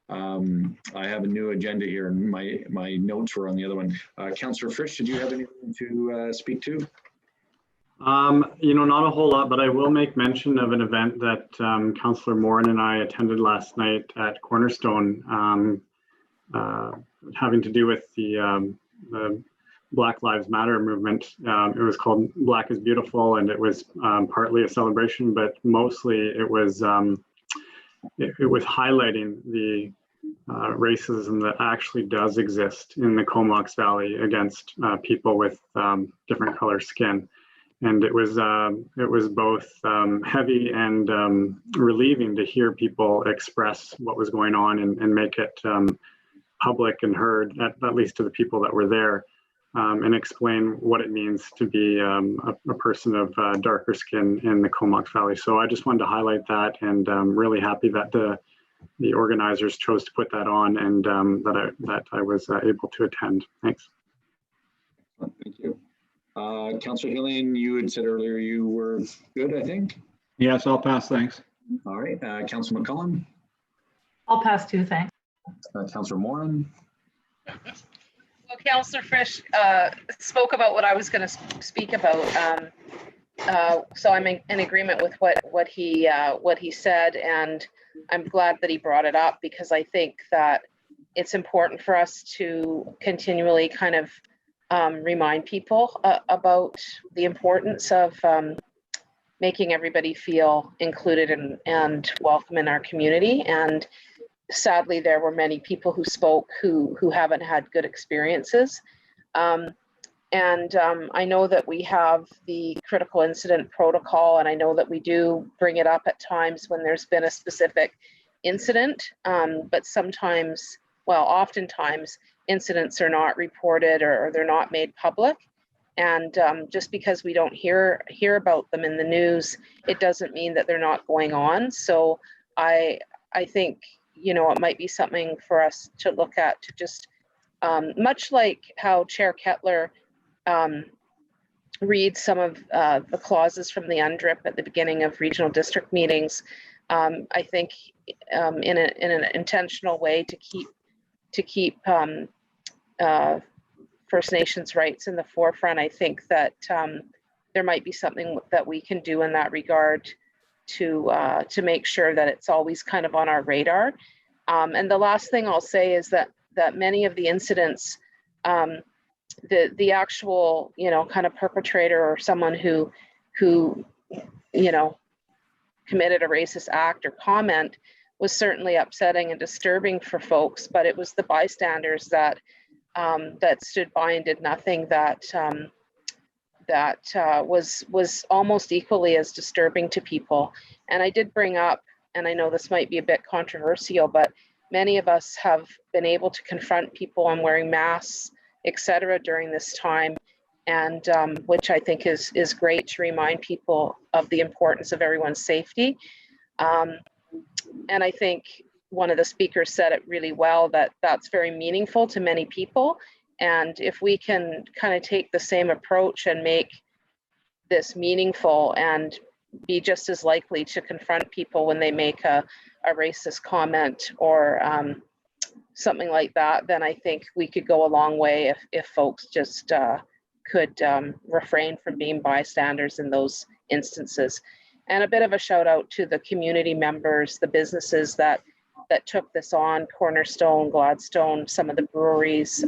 I have a new agenda here and my notes were on the other one. Councillor Frisch, did you have anything to speak to? You know, not a whole lot, but I will make mention of an event that Councillor Moran and I attended last night at Cornerstone, having to do with the Black Lives Matter movement. It was called Black is Beautiful, and it was partly a celebration, but mostly it was highlighting the racism that actually does exist in the Comox Valley against people with different color skin. And it was both heavy and relieving to hear people express what was going on and make it public and heard, at least to the people that were there, and explain what it means to be a person of darker skin in the Comox Valley. So I just wanted to highlight that, and I'm really happy that the organizers chose to put that on, and that I was able to attend. Thanks. Thank you. Councillor Hillian, you had said earlier you were good, I think. Yes, I'll pass, thanks. All right. Councillor McCullum. I'll pass too, thanks. Councillor Moran. Well, Councillor Frisch spoke about what I was going to speak about. So I'm in agreement with what he said, and I'm glad that he brought it up, because I think that it's important for us to continually kind of remind people about the importance of making everybody feel included and welcome in our community. And sadly, there were many people who spoke who haven't had good experiences. I know that we have the critical incident protocol, and I know that we do bring it up at times when there's been a specific incident, but sometimes, well, oftentimes, incidents are not reported or they're not made public. And just because we don't hear about them in the news, it doesn't mean that they're not going on. So I think, you know, it might be something for us to look at, to just, much like how Chair Kettler reads some of the clauses from the UNDRIP at the beginning of regional district meetings, I think in an intentional way to keep First Nations rights in the forefront, I think that there might be something that we can do in that regard to make sure that it's always kind of on our radar. And the last thing I'll say is that many of the incidents, the actual, you know, kind of perpetrator or someone who you know, committed a racist act or comment was certainly upsetting and disturbing for folks, but it was the bystanders that stood by and did nothing that was almost equally as disturbing to people. And I did bring up, and I know this might be a bit controversial, but many of us have been able to confront people on wearing masks, etc., during this time, and which I think is great to remind people of the importance of everyone's safety. And I think one of the speakers said it really well, that that's very meaningful to many people. And if we can kind of take the same approach and make this meaningful and be just as likely to confront people when they make a racist comment or something like that, then I think we could go a long way if folks just could refrain from being bystanders in those instances. And a bit of a shout out to the community members, the businesses that took this on, Cornerstone, Gladstone, some of the breweries,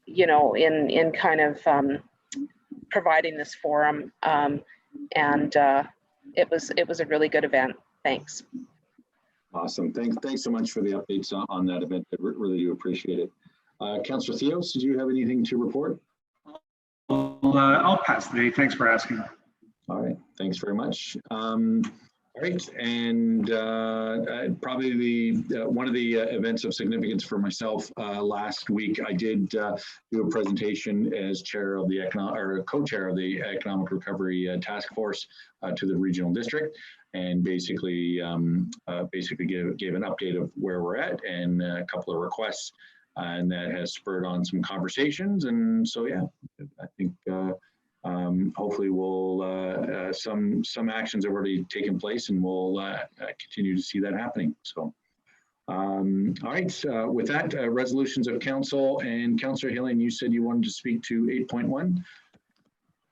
you know, in kind of providing this forum. And it was a really good event. Thanks. Awesome. Thanks so much for the updates on that event. I really do appreciate it. Councillor Theos, did you have anything to report? I'll pass today. Thanks for asking. All right. Thanks very much. All right, and probably one of the events of significance for myself last week, I did do a presentation as chair of the co-chair of the Economic Recovery Task Force to the regional district, and basically gave an update of where we're at and a couple of requests, and that has spurred on some conversations. And so, yeah, I think. Hopefully we'll, some actions have already taken place, and we'll continue to see that happening. So, all right, with that, resolutions of council, and Councillor Hillian, you said you wanted to speak to 8.1.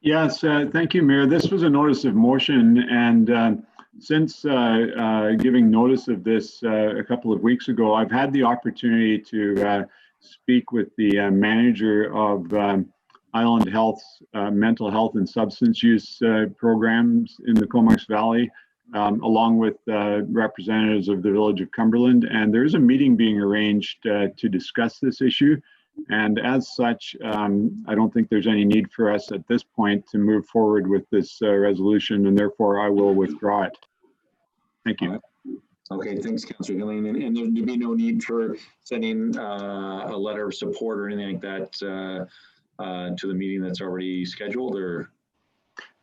Yes, thank you, Mayor. This was a notice of motion, and since giving notice of this a couple of weeks ago, I've had the opportunity to speak with the manager of Island Health's mental health and substance use programs in the Comox Valley, along with representatives of the Village of Cumberland. And there's a meeting being arranged to discuss this issue. And as such, I don't think there's any need for us at this point to move forward with this resolution, and therefore I will withdraw it. Thank you. Okay, thanks, Councillor Hillian. And there'd be no need for sending a letter of support or anything like that to the meeting that's already scheduled, or?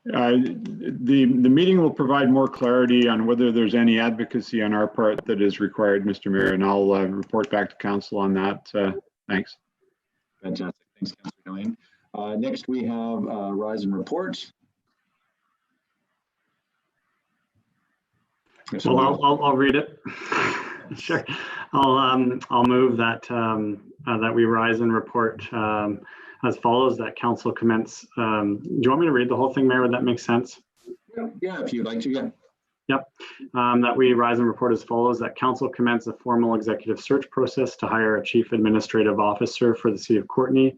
The meeting will provide more clarity on whether there's any advocacy on our part that is required, Mr. Mayor, and I'll report back to council on that. Thanks. Fantastic. Thanks, Councillor Hillian. Next, we have Rise and Report. Well, I'll read it. Sure. I'll move that that we rise and report as follows: that council commence. Do you want me to read the whole thing, Mayor? Would that make sense? Yeah, if you'd like to, yeah. Yep. That we rise and report as follows: that council commence a formal executive search process to hire a chief administrative officer for the city of Courtenay,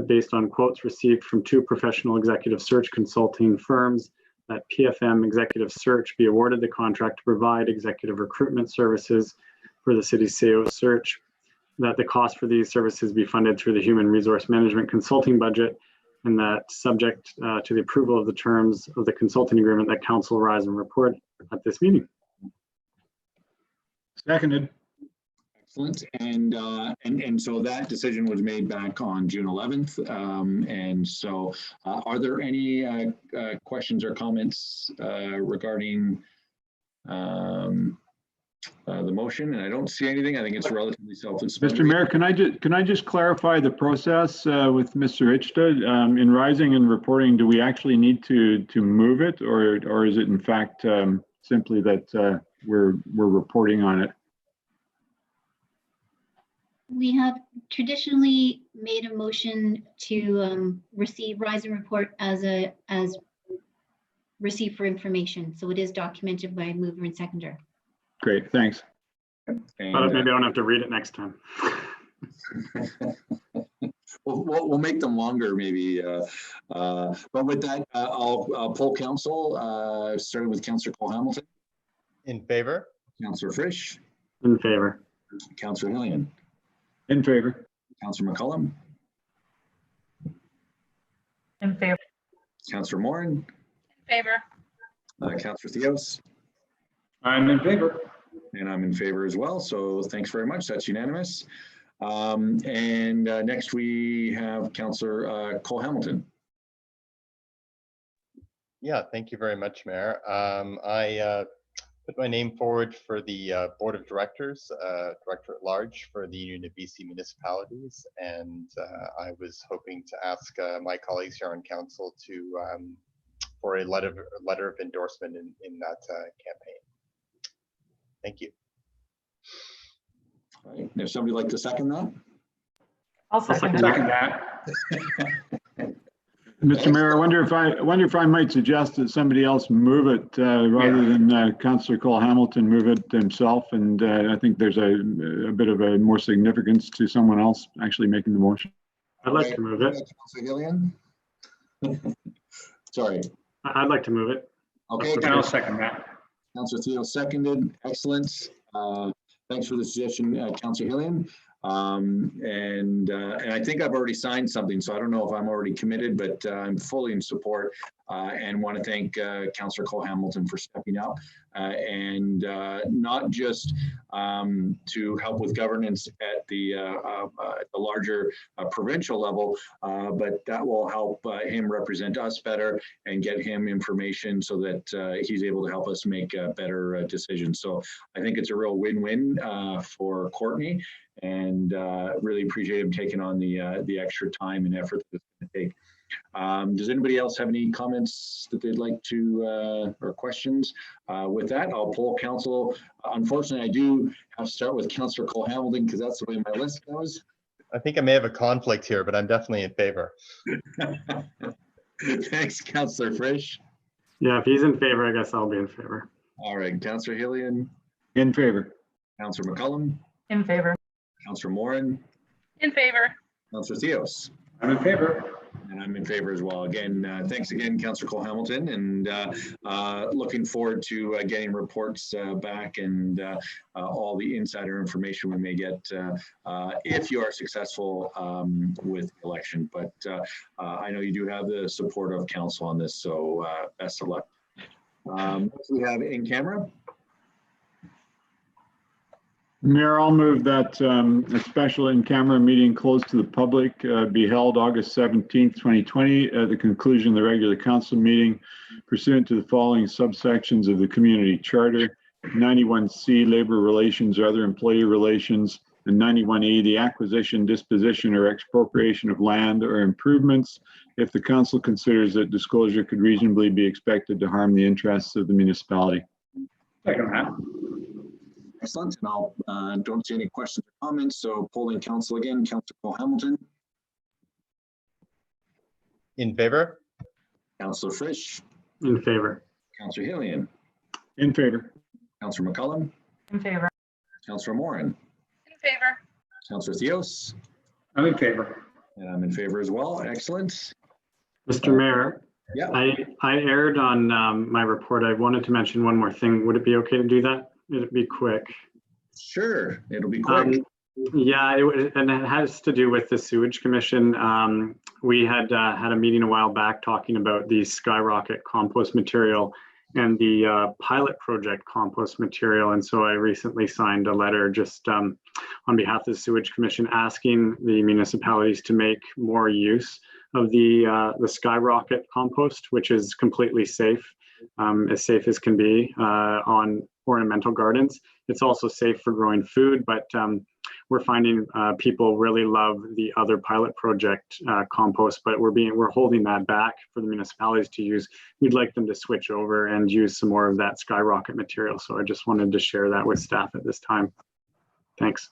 based on quotes received from 2 professional executive search consulting firms. That PFM Executive Search be awarded the contract to provide executive recruitment services for the city's CEO search. That the cost for these services be funded through the Human Resource Management consulting budget, and that subject to the approval of the terms of the consulting agreement, that council rise and report at this meeting. Seconded. Excellent. And so that decision was made back on June 11th. And so are there any questions or comments regarding the motion? And I don't see anything. I think it's relatively self-explanatory. Mr. Mayor, can I just clarify the process with Mr. Ichta? In rising and reporting, do we actually need to move it, or is it in fact simply that we're reporting on it? We have traditionally made a motion to receive rise and report as receive for information. So it is documented by mover and seconder. Great, thanks. And, maybe I don't have to read it next time. we'll make them longer, maybe. But with that, I'll poll council, starting with Councillor Cole-Hamilton. In favor. Councillor Frisch. In favor. Councillor Hillian. In favor. Councillor McCullum. In favor. Councillor Morin. In favor. Councillor Theos. I'm in favor. And I'm in favor as well. So thanks very much. That's unanimous. Next we have Councillor Cole-Hamilton. Yeah, thank you very much, Mayor. I put my name forward for the Board of Directors, Director at Large for the Union of BC Municipalities, and I was hoping to ask my colleagues here on Council to for a letter of endorsement in that campaign. Thank you. All right. If somebody would like to second that. I'll second that. Mr. Mayor, I wonder if I might suggest that somebody else move it rather than Councillor Cole-Hamilton move it himself. And I think there's a bit of a more significance to someone else actually making the motion. I'd like to move it. Councillor Hillian. Sorry. I'd like to move it. Okay. I'll second that. Councillor Theo seconded. Excellent. Thanks for the suggestion, Councillor Hillian. And I think I've already signed something, so I don't know if I'm already committed, but I'm fully in support and want to thank Councillor Cole-Hamilton for stepping up and not just to help with governance at the larger provincial level, but that will help him represent us better and get him information so that he's able to help us make better decisions. So I think it's a real win-win for Courtenay, and really appreciate him taking on the extra time and effort that it's going to take. Does anybody else have any comments that they'd like to or questions? With that, I'll poll council. Unfortunately, I do have to start with Councillor Cole-Hamilton because that's the way my list goes. I think I may have a conflict here, but I'm definitely in favor. Thanks, Councillor Frisch. Yeah, if he's in favor, I guess I'll be in favor. All right, Councillor Hillian. In favor. Councillor McCullum. In favor. Councillor Morin. In favor. Councillor Theos. I'm in favor. And I'm in favor as well. Again, thanks again, Councillor Cole-Hamilton, and looking forward to getting reports back and all the insider information we may get if you are successful with the election. But I know you do have the support of council on this, so best of luck. Next we have in camera. Mayor, I'll move that a special in-camera meeting closed to the public be held August 17th, 2020 at the conclusion of the regular council meeting pursuant to the following subsections of the community charter: 91C, labor relations or other employee relations, and 91E, the acquisition, disposition, or expropriation of land or improvements if the council considers that disclosure could reasonably be expected to harm the interests of the municipality. Second that. Excellent. And I'll don't see any questions or comments. So polling council again, Councillor Cole-Hamilton. In favor. Councillor Frisch. In favor. Councillor Hillian. In favor. Councillor McCullum. In favor. Councillor Morin. In favor. Councillor Theos. I'm in favor. And I'm in favor as well. Excellent. Mr. Mayor, yeah. I erred on my report. I wanted to mention one more thing. Would it be okay to do that? It'll be quick. Sure, it'll be quick. Yeah, and it has to do with the sewage commission. We had had a meeting a while back talking about the Skyrocket compost material and the pilot project compost material. And so I recently signed a letter just on behalf of the sewage commission asking the municipalities to make more use of the Skyrocket compost, which is completely safe as can be on ornamental gardens. It's also safe for growing food, but we're finding people really love the other pilot project compost, but we're holding that back for the municipalities to use. We'd like them to switch over and use some more of that Skyrocket material. So I just wanted to share that with staff at this time. Thanks.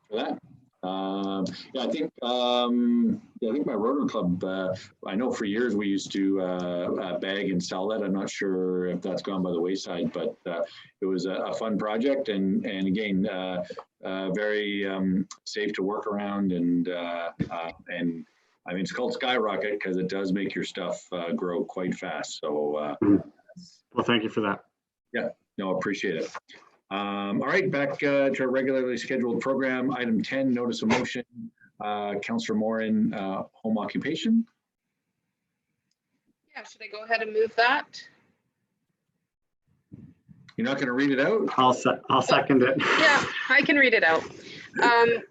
For that. Yeah, I think my Rotary Club, I know for years we used to bag and sell that. I'm not sure if that's gone by the wayside, but it was a fun project and again, very safe to work around and I mean, it's called Skyrocket because it does make your stuff grow quite fast. So well, thank you for that. Yeah, no, appreciate it. All right, back to our regularly scheduled program. Item 10, notice of motion. Councillor Morin, home occupation. Yeah, should I go ahead and move that? You're not going to read it out? I'll second it. Yeah, I can read it out.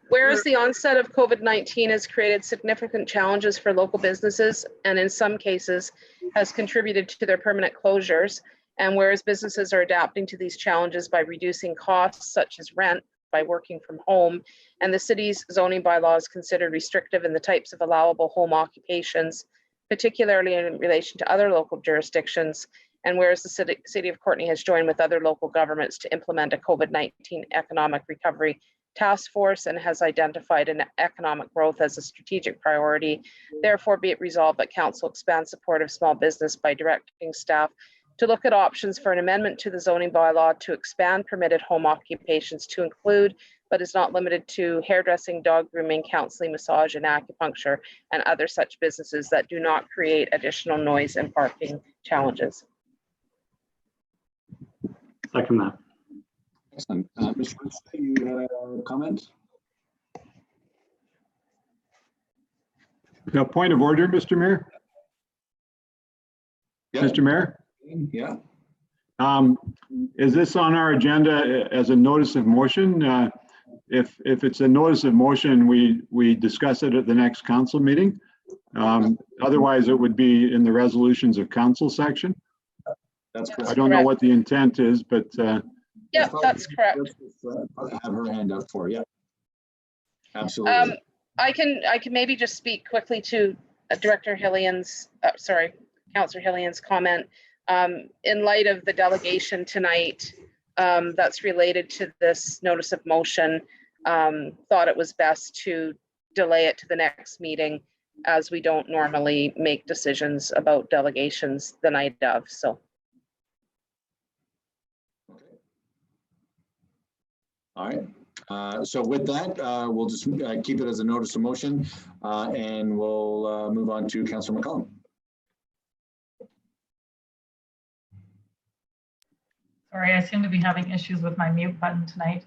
Whereas the onset of COVID-19 has created significant challenges for local businesses and in some cases has contributed to their permanent closures, and whereas businesses are adapting to these challenges by reducing costs such as rent by working from home, and the city's zoning bylaws considered restrictive in the types of allowable home occupations, particularly in relation to other local jurisdictions, and whereas the city of Courtenay has joined with other local governments to implement a COVID-19 economic recovery task force and has identified an economic growth as a strategic priority, therefore be it resolved that council expand support of small business by directing staff to look at options for an amendment to the zoning bylaw to expand permitted home occupations to include, but is not limited to, hairdressing, dog grooming, counseling, massage, and acupuncture, and other such businesses that do not create additional noise and parking challenges. Second that. Excellent. Mr. Rich, you had a comment? Now, point of order, Mr. Mayor. Yeah. Mr. Mayor, Yeah. is this on our agenda as a notice of motion? If it's a notice of motion, we discuss it at the next council meeting. Otherwise, it would be in the resolutions of council section. That's correct. I don't know what the intent is, but Yeah, that's correct. Have her hand up for, yeah. Absolutely. I can maybe just speak quickly to Director Hillian's, sorry, Councillor Hillian's comment. In light of the delegation tonight that's related to this notice of motion, thought it was best to delay it to the next meeting, as we don't normally make decisions about delegations the night of, so. All right. So with that, we'll just keep it as a notice of motion, and we'll move on to Councillor McCollum. Sorry, I seem to be having issues with my mute button tonight.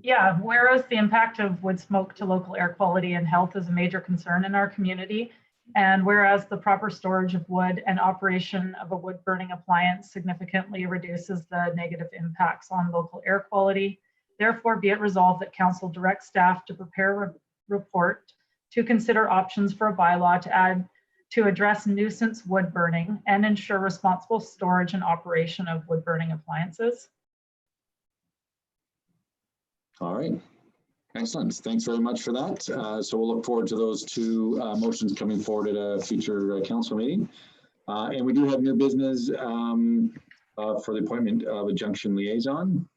Yeah, whereas the impact of wood smoke to local air quality and health is a major concern in our community, and whereas the proper storage of wood and operation of a wood burning appliance significantly reduces the negative impacts on local air quality, therefore be it resolved that council directs staff to prepare a report to consider options for a bylaw to address nuisance wood burning and ensure responsible storage and operation of wood burning appliances. All right. Excellent. Thanks very much for that. So we'll look forward to those two motions coming forward at a future council meeting. And we do have new business for the appointment of a junction liaison.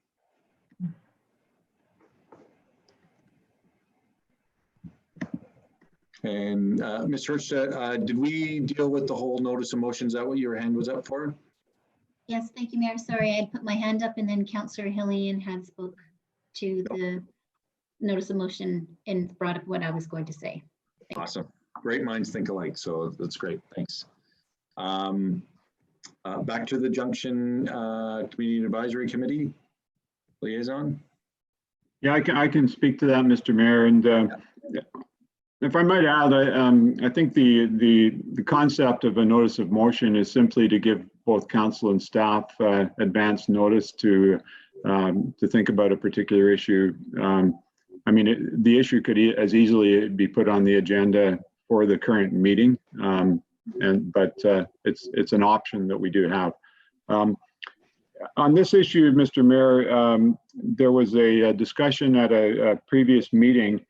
And Ms. Hirsch, did we deal with the whole notice of motion? Is that what your hand was up for? Yes, thank you, Mayor. Sorry, I put my hand up and then Councillor Hillian had spoke to the notice of motion and brought up what I was going to say. Awesome. Great minds think alike. So that's great. Thanks. Back to the Junction Community Advisory Committee liaison. yeah, I can speak to that, Mr. Mayor. And if I might add, I think the concept of a notice of motion is simply to give both council and staff advance notice to think about a particular issue. I mean, the issue could as easily be put on the agenda for the current meeting, but it's an option that we do have. On this issue, Mr. Mayor, there was a discussion at a previous meeting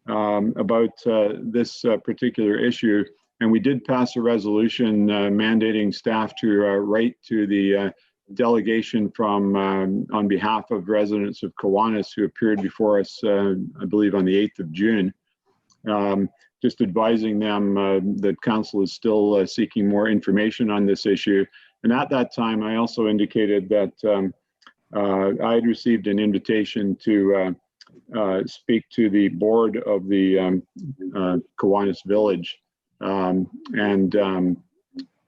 about this particular issue, and we did pass a resolution mandating staff to write to the delegation from on behalf of residents of Kiwanis who appeared before us, I believe on the 8th of June, just advising them that council is still seeking more information on this issue. And at that time, I also indicated that I had received an invitation to speak to the board of the Kiwanis Village.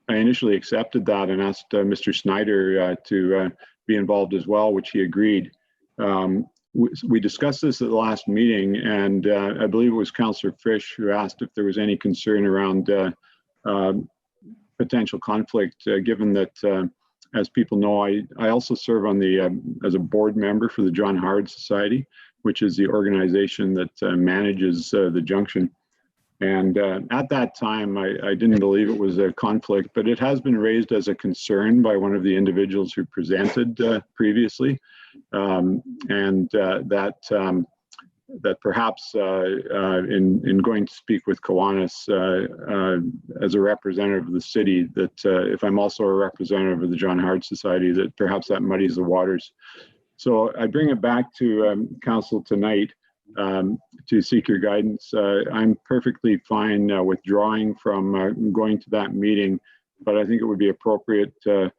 I initially accepted that and asked Mr. Snyder to be involved as well, which he agreed. We discussed this at the last meeting, and I believe it was Councillor Frisch who asked if there was any concern around potential conflict, given that, as people know, I also serve on the as a board member for the John Howard Society, which is the organization that manages the junction. And at that time, I didn't believe it was a conflict, but it has been raised as a concern by one of the individuals who presented previously, and that perhaps in going to speak with Kiwanis as a representative of the city, that if I'm also a representative of the John Howard Society, that perhaps that muddies the waters. So I bring it back to council tonight to seek your guidance. I'm perfectly fine withdrawing from going to that meeting, but I think it would be appropriate for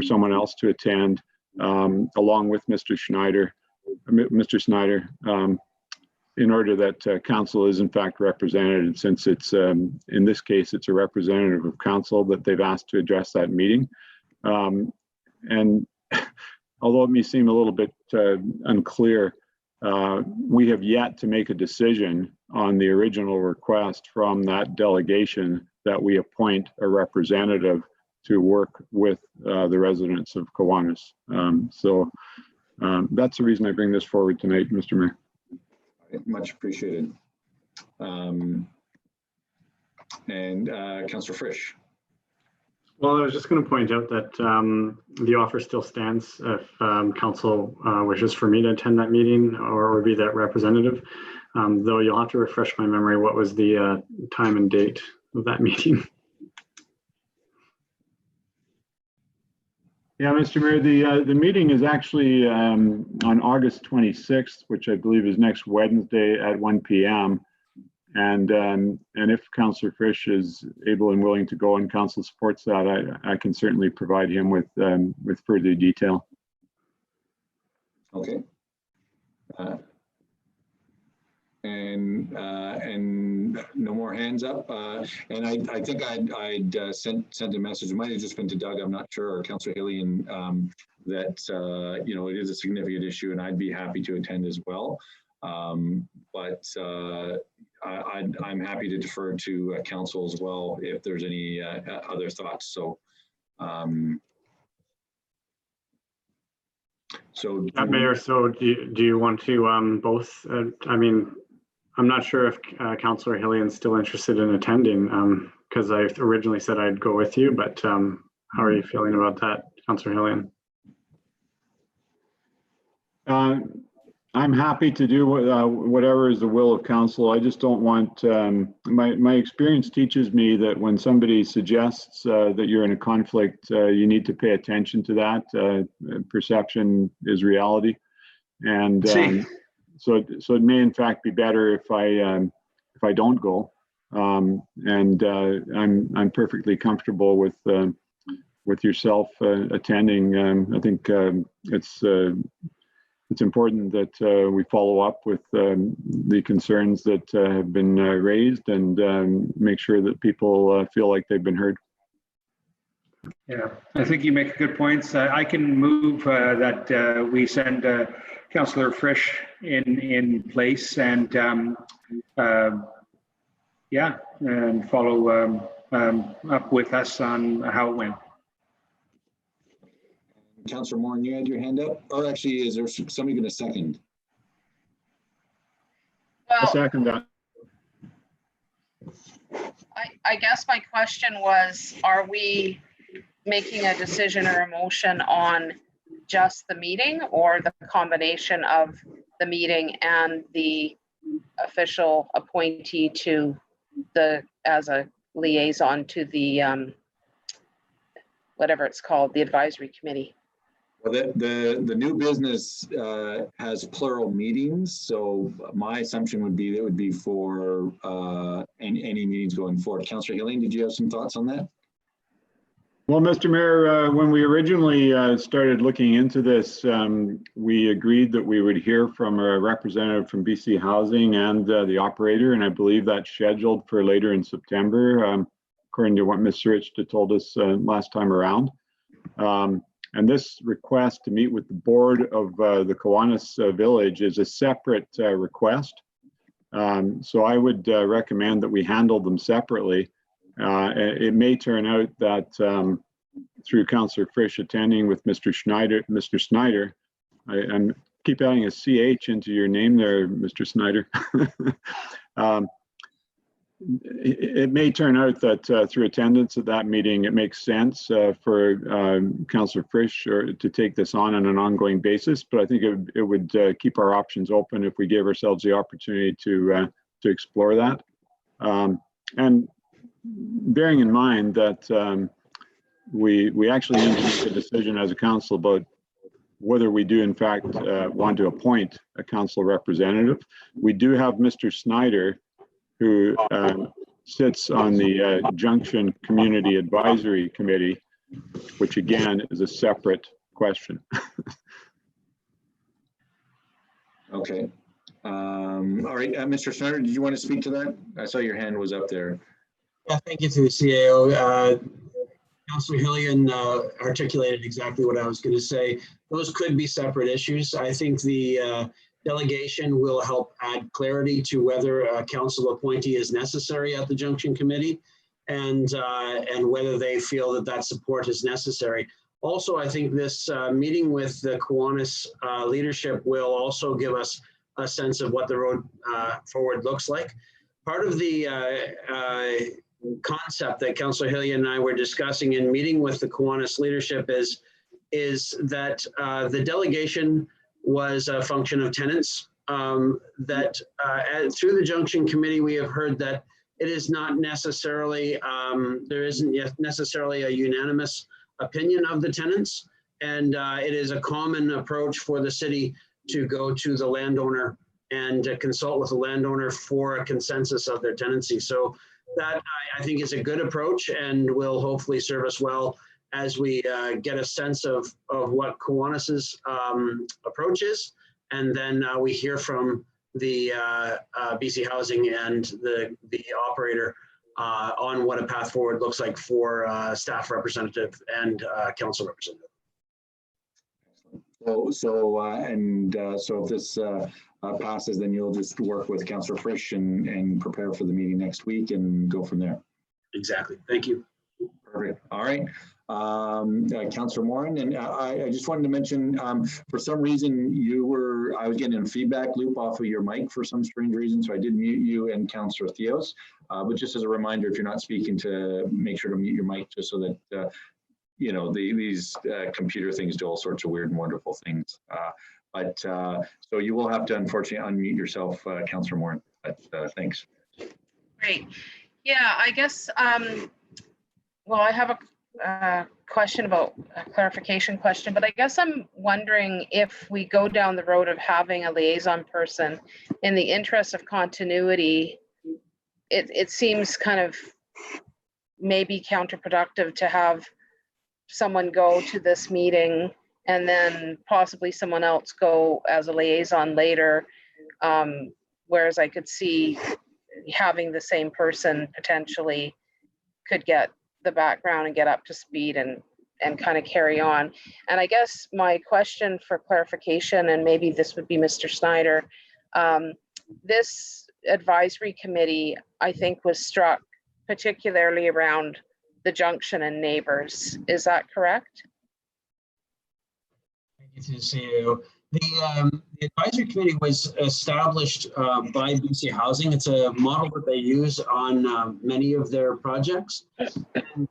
someone else to attend along with Mr. Snyder, in order that council is in fact represented. And since it's, in this case, it's a representative of council that they've asked to address that meeting. And although it may seem a little bit unclear, we have yet to make a decision on the original request from that delegation that we appoint a representative to work with the residents of Kiwanis. So that's the reason I bring this forward tonight, Mr. Mayor. Much appreciated. Councillor Frisch. Well, I was just going to point out that the offer still stands if council wishes for me to attend that meeting or be that representative. Though you'll have to refresh my memory. What was the time and date of that meeting? Yeah, Mr. Mayor, the meeting is actually on August 26th, which I believe is next Wednesday at 1 p.m. And if Councillor Frisch is able and willing to go and council supports that, I can certainly provide him with further detail. Okay. And no more hands up. And I think I'd sent a message. It might have just been to Doug. I'm not sure, or Councillor Hillian, that you know, it is a significant issue, and I'd be happy to attend as well. But I'm happy to defer to council as well if there's any other thoughts. So. Mayor, so do you want to both? I mean, I'm not sure if Councillor Hillian's still interested in attending, because I originally said I'd go with you, but how are you feeling about that, Councillor Hillian? I'm happy to do whatever is the will of council. I just don't want, my experience teaches me that when somebody suggests that you're in a conflict, you need to pay attention to that. Perception is reality. And so it may in fact be better if I don't go. And I'm perfectly comfortable with yourself attending. I think it's important that we follow up with the concerns that have been raised and make sure that people feel like they've been heard. Yeah, I think you make good points. I can move that we send Councillor Frisch in place and yeah, and follow up with us on how it went. Councillor Moore, you had your hand up? Or actually, is there somebody going to second? Well, I'll second that. I guess my question was, are we making a decision or a motion on just the meeting or the combination of the meeting and the official appointee to as a liaison to the, whatever it's called, the advisory committee? Well, the new business has plural meetings, so my assumption would be that would be for any meetings going forward. Councillor Hillian, did you have some thoughts on that? Well, Mr. Mayor, when we originally started looking into this, we agreed that we would hear from a representative from BC Housing and the operator, and I believe that's scheduled for later in September, according to what Ms. Rich told us last time around. And this request to meet with the board of the Kiwanis Village is a separate request. So I would recommend that we handle them separately. It may turn out that through Councillor Frisch attending with Mr. Snyder, I keep adding a CH into your name there, Mr. Snyder. It may turn out that through attendance at that meeting, it makes sense for Councillor Frisch to take this on an ongoing basis, but I think it would keep our options open if we gave ourselves the opportunity to explore that. And bearing in mind that we actually need to make a decision as a council about whether we do in fact want to appoint a council representative. We do have Mr. Snyder, who sits on the Junction Community Advisory Committee, which again is a separate question. Okay. All right, Mr. Snyder, did you want to speak to that? I saw your hand was up there. Yeah, thank you to the CAO. Councillor Hillian articulated exactly what I was going to say. Those could be separate issues. I think the delegation will help add clarity to whether a council appointee is necessary at the Junction Committee, and whether they feel that that support is necessary. Also, I think this meeting with the Kiwanis leadership will also give us a sense of what the road forward looks like. Part of the concept that Councillor Hillian and I were discussing in meeting with the Kiwanis leadership is that the delegation was a function of tenants. That through the Junction Committee, we have heard that it is not necessarily, there isn't yet necessarily a unanimous opinion of the tenants. And it is a common approach for the city to go to the landowner and consult with the landowner for a consensus of their tenancy. So that I think is a good approach and will hopefully serve us well as we get a sense of what Kiwanis's approach is. And then we hear from the BC Housing and the operator on what a path forward looks like for staff representative and council representative. So if this passes, then you'll just work with Councillor Frisch and prepare for the meeting next week and go from there. Exactly. Thank you. Perfect. All right. Councillor Morin, and I just wanted to mention, for some reason I was getting a feedback loop off of your mic for some strange reason, so I did mute you and Councillor Theos. But just as a reminder, if you're not speaking, to make sure to mute your mic, just so that you know, these computer things do all sorts of weird and wonderful things. So you will have to unfortunately unmute yourself, Councillor Morin. But thanks. Great. Yeah, I guess. Well, I have a question about a clarification question, but I guess I'm wondering if we go down the road of having a liaison person, in the interest of continuity, it seems kind of maybe counterproductive to have someone go to this meeting and then possibly someone else go as a liaison later, whereas I could see having the same person potentially could get the background and get up to speed and kind of carry on. And I guess my question for clarification, and maybe this would be Mr. Snyder, this advisory committee, I think, was struck particularly around the Junction and neighbors. Is that correct? Thank you to the CEO. The advisory committee was established by BC Housing. It's a model that they use on many of their projects. And,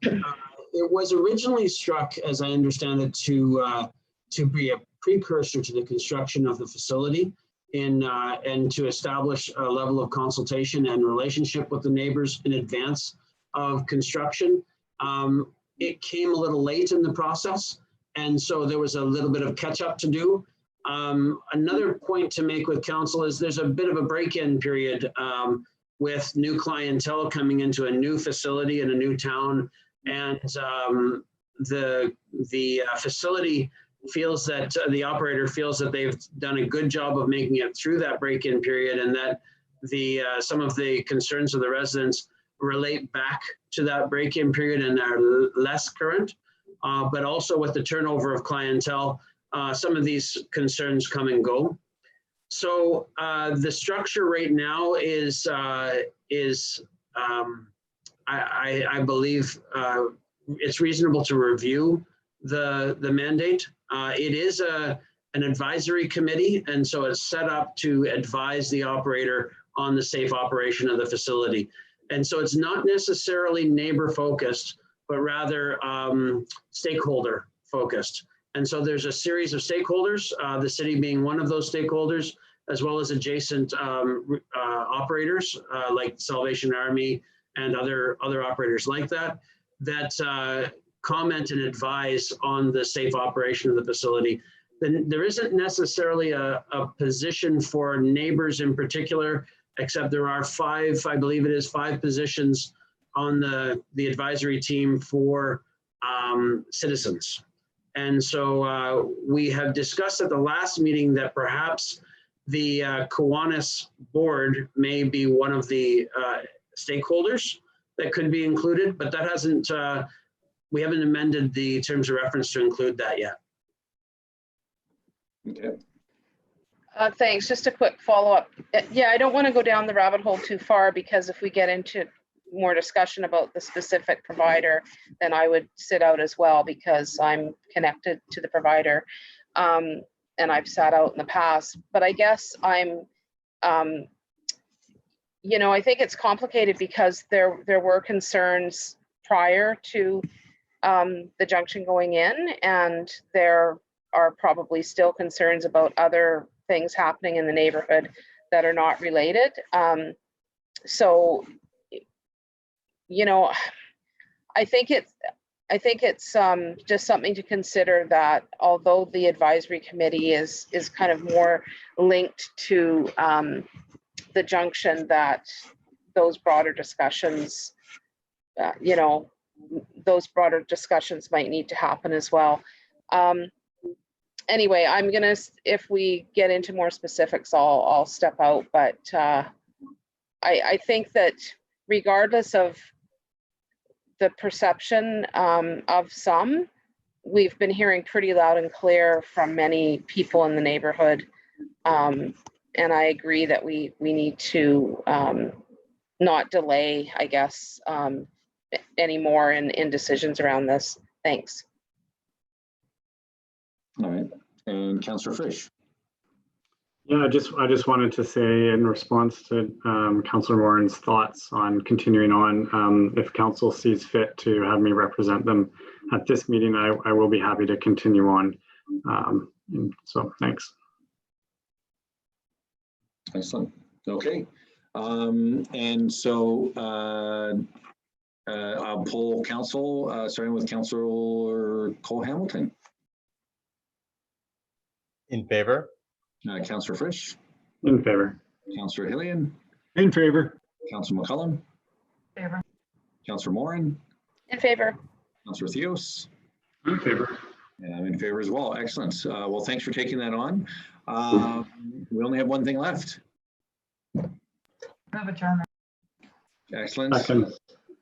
it was originally struck, as I understand it, to be a precursor to the construction of the facility and to establish a level of consultation and relationship with the neighbors in advance of construction. It came a little late in the process, and so there was a little bit of catch up to do. Another point to make with council is there's a bit of a break-in period with new clientele coming into a new facility in a new town, and the facility feels that the operator feels that they've done a good job of making it through that break-in period, and that some of the concerns of the residents relate back to that break-in period and are less current, but also with the turnover of clientele, some of these concerns come and go. So the structure right now is I believe it's reasonable to review the mandate. It is an advisory committee, and so it's set up to advise the operator on the safe operation of the facility. And so it's not necessarily neighbor focused, but rather stakeholder focused. And so there's a series of stakeholders, the city being one of those stakeholders, as well as adjacent operators like Salvation Army and other operators like that, that comment and advise on the safe operation of the facility. Then there isn't necessarily a position for neighbors in particular, except there are five, I believe it is 5 positions on the advisory team for citizens. And so we have discussed at the last meeting that perhaps the Kiwanis board may be one of the stakeholders that could be included, but that hasn't we haven't amended the terms of reference to include that yet. Okay. Thanks. Just a quick follow-up. Yeah, I don't want to go down the rabbit hole too far, because if we get into more discussion about the specific provider, then I would sit out as well, because I'm connected to the provider, and I've sat out in the past. But I guess I'm, you know, I think it's complicated because there were concerns prior to the junction going in, and there are probably still concerns about other things happening in the neighborhood that are not related. So, you know, I think it's just something to consider, that although the advisory committee is kind of more linked to the junction, that those broader discussions, you know, those broader discussions might need to happen as well. Anyway, I'm gonna, if we get into more specifics, I'll step out, but I think that regardless of the perception of some, we've been hearing pretty loud and clear from many people in the neighborhood. And I agree that we need to not delay, I guess, anymore in decisions around this. Thanks. All right, and Councillor Frisch. Yeah, I just wanted to say, in response to Councillor Warren's thoughts on continuing on, if council sees fit to have me represent them at this meeting, I will be happy to continue on. So thanks. Excellent. Okay. And so I'll poll council, starting with Councillor Cole Hamilton. In favor. Councillor Frisch. In favor. Councillor Hillian. In favor. Councillor McCullum. Favor. Councillor Moran. In favor. Councillor Theos. In favor. And I'm in favor as well. Excellent. Well, thanks for taking that on. We only have one thing left. Move adjournment. Excellent. Second.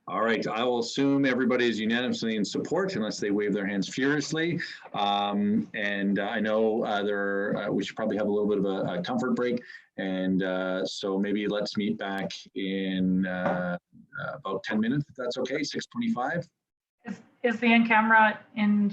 All right, I will assume everybody is unanimously in support unless they wave their hands furiously. And I know we should probably have a little bit of a comfort break. And so maybe let's meet back in about 10 minutes, if that's okay, 6:25. Is the in camera in?